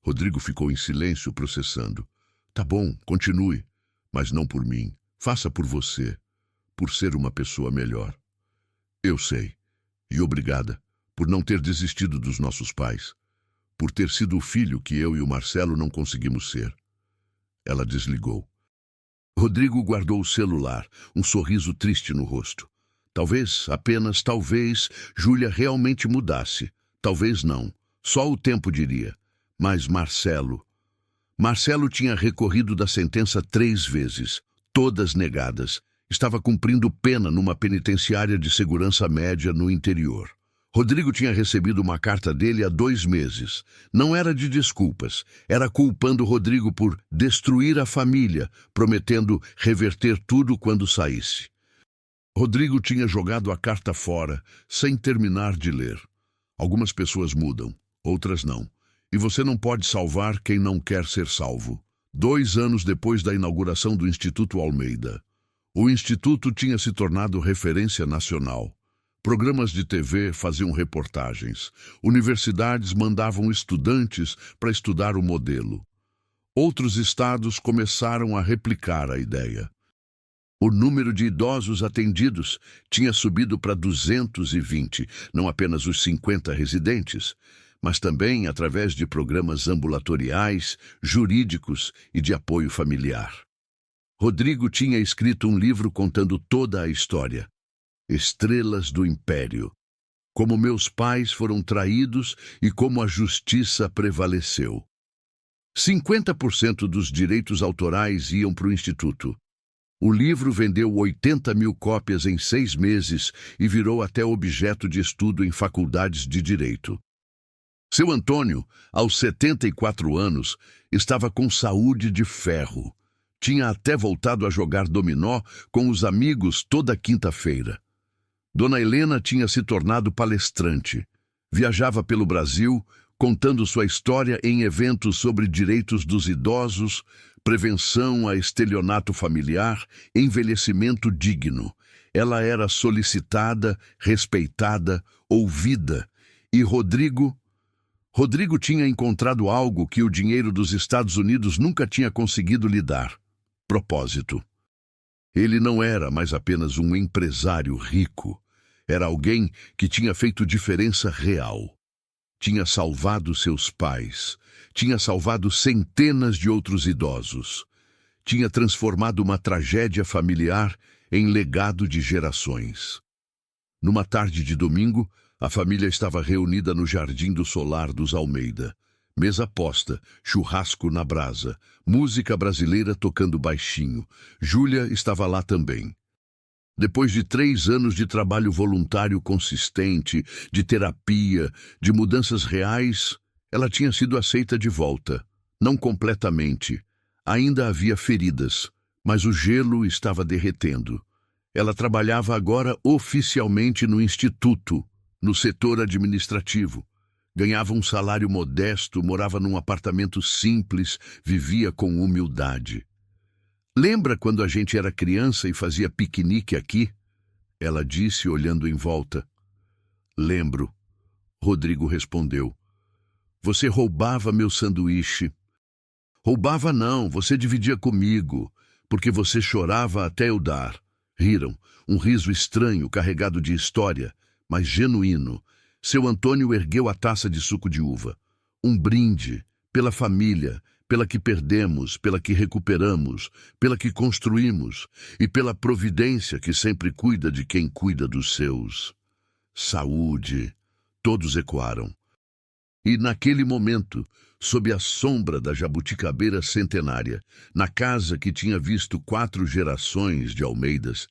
Rodrigo ficou em silêncio, processando. Tá bom, continue, mas não por mim. Faça por você, por ser uma pessoa melhor. Eu sei. E obrigada por não ter desistido dos nossos pais. Por ter sido o filho que eu e o Marcelo não conseguimos ser. Ela desligou. Rodrigo guardou o celular, um sorriso triste no rosto. Talvez, apenas talvez, Júlia realmente mudasse. Talvez não. Só o tempo diria. Mas Marcelo tinha recorrido da sentença 3 vezes, todas negadas. Estava cumprindo pena numa penitenciária de segurança média no interior. Rodrigo tinha recebido uma carta dele há 2 meses. Não era de desculpas, era culpando Rodrigo por destruir a família, prometendo reverter tudo quando saísse. Rodrigo tinha jogado a carta fora, sem terminar de ler. Algumas pessoas mudam, outras não. E você não pode salvar quem não quer ser salvo. 2 anos depois da inauguração do Instituto Almeida. O Instituto tinha se tornado referência nacional. Programas de TV faziam reportagens. Universidades mandavam estudantes para estudar o modelo. Outros estados começaram a replicar a ideia. O número de idosos atendidos tinha subido para 220, não apenas os 50 residentes, mas também através de programas ambulatoriais, jurídicos e de apoio familiar. Rodrigo tinha escrito um livro contando toda a história. Estrelas do Império. Como meus pais foram traídos e como a justiça prevaleceu. 50% dos direitos autorais iam para o Instituto. O livro vendeu 80 mil cópias em 6 meses e virou até objeto de estudo em faculdades de direito. Seu Antônio, aos 74 anos, estava com saúde de ferro. Tinha até voltado a jogar dominó com os amigos toda quinta-feira. Dona Helena tinha se tornado palestrante. Viajava pelo Brasil, contando sua história em eventos sobre direitos dos idosos, prevenção a estelionato familiar, envelhecimento digno. Ela era solicitada, respeitada, ouvida. E Rodrigo tinha encontrado algo que o dinheiro dos Estados Unidos nunca tinha conseguido lhe dar: propósito. Ele não era mais apenas um empresário rico. Era alguém que tinha feito diferença real. Tinha salvado seus pais. Tinha salvado centenas de outros idosos. Tinha transformado uma tragédia familiar em legado de gerações. Numa tarde de domingo, a família estava reunida no jardim do solar dos Almeida. Mesa posta, churrasco na brasa, música brasileira tocando baixinho. Júlia estava lá também. Depois de 3 anos de trabalho voluntário consistente, de terapia, de mudanças reais, ela tinha sido aceita de volta. Não completamente. Ainda havia feridas, mas o gelo estava derretendo. Ela trabalhava agora oficialmente no instituto, no setor administrativo. Ganhava um salário modesto, morava num apartamento simples, vivia com humildade. Lembra quando a gente era criança e fazia piquenique aqui? Ela disse, olhando em volta. Lembro, Rodrigo respondeu. Você roubava meu sanduíche. Roubava não, você dividia comigo, porque você chorava até eu dar. Riram, um riso estranho, carregado de história, mas genuíno. Seu Antônio ergueu a taça de suco de uva. Um brinde, pela família, pela que perdemos, pela que recuperamos, pela que construímos e pela providência que sempre cuida de quem cuida dos seus. Saúde, todos ecoaram. E naquele momento, sob a sombra da jabuticabeira centenária, na casa que tinha visto 4 gerações de Almeidas,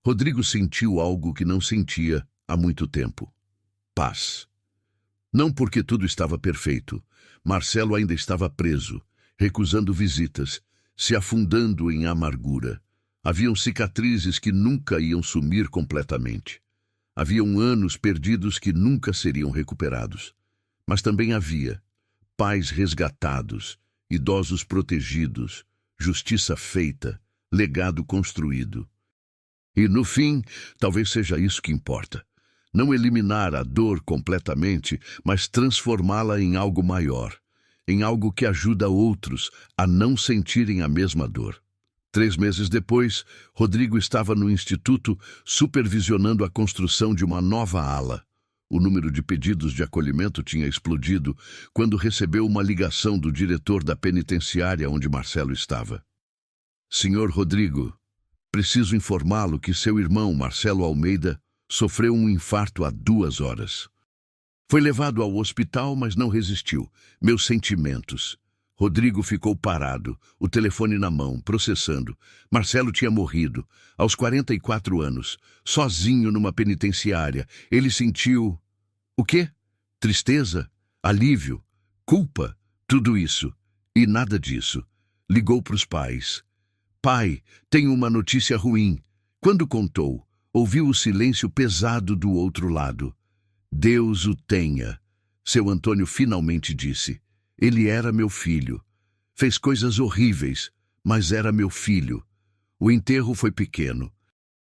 Rodrigo sentiu algo que não sentia há muito tempo. Paz. Não porque tudo estava perfeito. Marcelo ainda estava preso, recusando visitas, se afundando em amargura. Haviam cicatrizes que nunca iam sumir completamente. Haviam anos perdidos que nunca seriam recuperados. Mas também havia pais resgatados, idosos protegidos, justiça feita, legado construído. E, no fim, talvez seja isso que importa. Não eliminar a dor completamente, mas transformá-la em algo maior, em algo que ajuda outros a não sentirem a mesma dor. 3 meses depois, Rodrigo estava no instituto supervisionando a construção de uma nova ala. O número de pedidos de acolhimento tinha explodido quando recebeu uma ligação do diretor da penitenciária onde Marcelo estava. Senhor Rodrigo, preciso informá-lo que seu irmão, Marcelo Almeida, sofreu um infarto há 2 horas. Foi levado ao hospital, mas não resistiu. Meus sentimentos. Rodrigo ficou parado, o telefone na mão, processando. Marcelo tinha morrido, aos 44 anos, sozinho numa penitenciária. Ele sentiu... O quê? Tristeza? Alívio? Culpa? Tudo isso. E nada disso. Ligou para os pais. Pai, tenho uma notícia ruim. Quando contou, ouviu o silêncio pesado do outro lado. Deus o tenha. Seu Antônio finalmente disse. Ele era meu filho. Fez coisas horríveis, mas era meu filho. O enterro foi pequeno.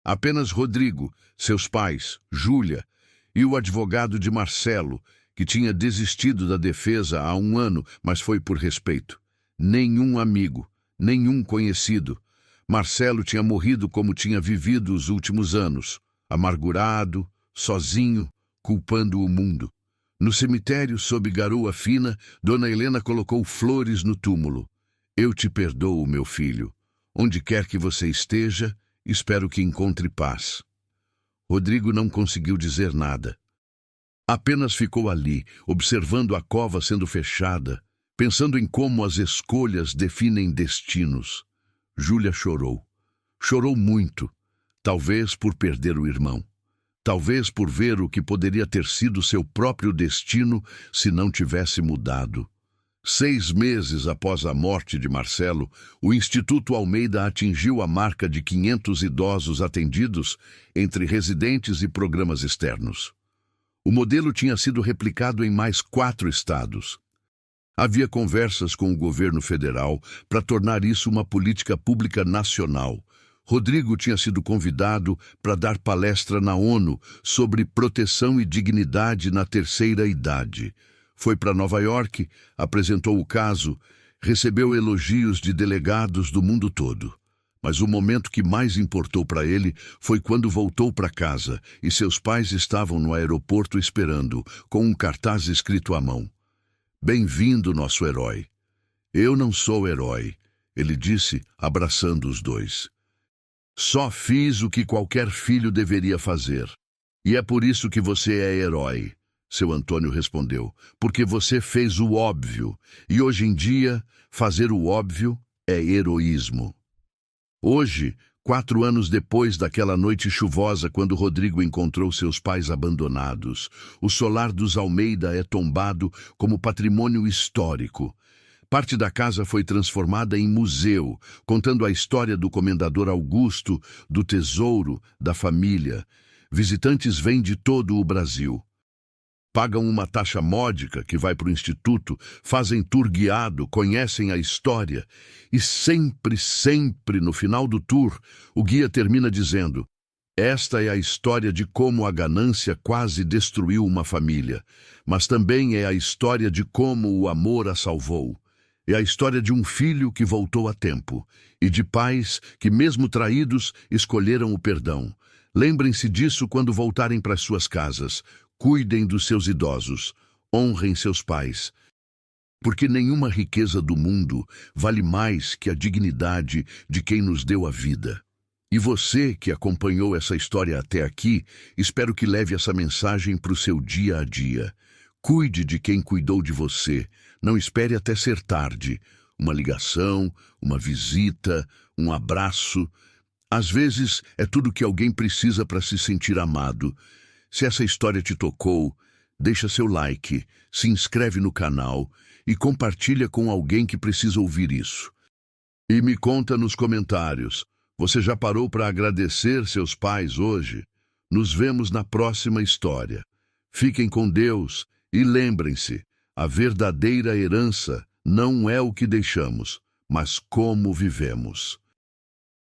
Apenas Rodrigo, seus pais, Júlia e o advogado de Marcelo, que tinha desistido da defesa há 1 ano, mas foi por respeito. Nenhum amigo, nenhum conhecido. Marcelo tinha morrido como tinha vivido os últimos anos, amargurado, sozinho, culpando o mundo. No cemitério, sob garoa fina, Dona Helena colocou flores no túmulo. Eu te perdoo, meu filho. Onde quer que você esteja, espero que encontre paz. Rodrigo não conseguiu dizer nada. Apenas ficou ali, observando a cova sendo fechada, pensando em como as escolhas definem destinos. Júlia chorou. Chorou muito, talvez por perder o irmão. Talvez por ver o que poderia ter sido seu próprio destino se não tivesse mudado. 6 meses após a morte de Marcelo, o Instituto Almeida atingiu a marca de 500 idosos atendidos entre residentes e programas externos. O modelo tinha sido replicado em mais 4 estados. Havia conversas com o governo federal para tornar isso uma política pública nacional. Rodrigo tinha sido convidado para dar palestra na ONU sobre proteção e dignidade na terceira idade. Foi para Nova York, apresentou o caso, recebeu elogios de delegados do mundo todo. Mas o momento que mais importou para ele foi quando voltou para casa e seus pais estavam no aeroporto esperando, com um cartaz escrito à mão. Bem-vindo, nosso herói. Eu não sou herói, ele disse, abraçando os dois. Só fiz o que qualquer filho deveria fazer. E é por isso que você é herói. Seu Antônio respondeu, porque você fez o óbvio, e hoje em dia, fazer o óbvio é heroísmo. Hoje, 4 anos depois daquela noite chuvosa quando Rodrigo encontrou seus pais abandonados, o solar dos Almeida é tombado como patrimônio histórico. Parte da casa foi transformada em museu, contando a história do comendador Augusto, do tesouro, da família. Visitantes vêm de todo o Brasil. Pagam uma taxa módica que vai para o instituto, fazem tour guiado, conhecem a história. E sempre, sempre, no final do tour, o guia termina dizendo: esta é a história de como a ganância quase destruiu uma família, mas também é a história de como o amor a salvou. É a história de um filho que voltou a tempo e de pais que, mesmo traídos, escolheram o perdão. Lembrem-se disso quando voltarem para suas casas. Cuidem dos seus idosos, honrem seus pais, porque nenhuma riqueza do mundo vale mais que a dignidade de quem nos deu a vida. E você que acompanhou essa história até aqui, espero que leve essa mensagem para o seu dia a dia. Cuide de quem cuidou de você, não espere até ser tarde. Uma ligação, uma visita, um abraço. Às vezes é tudo que alguém precisa para se sentir amado. Se essa história te tocou, deixa seu like, se inscreve no canal e compartilha com alguém que precisa ouvir isso. E me conta nos comentários, você já parou para agradecer seus pais hoje? Nos vemos na próxima história. Fiquem com Deus e lembrem-se, a verdadeira herança não é o que deixamos, mas como vivemos.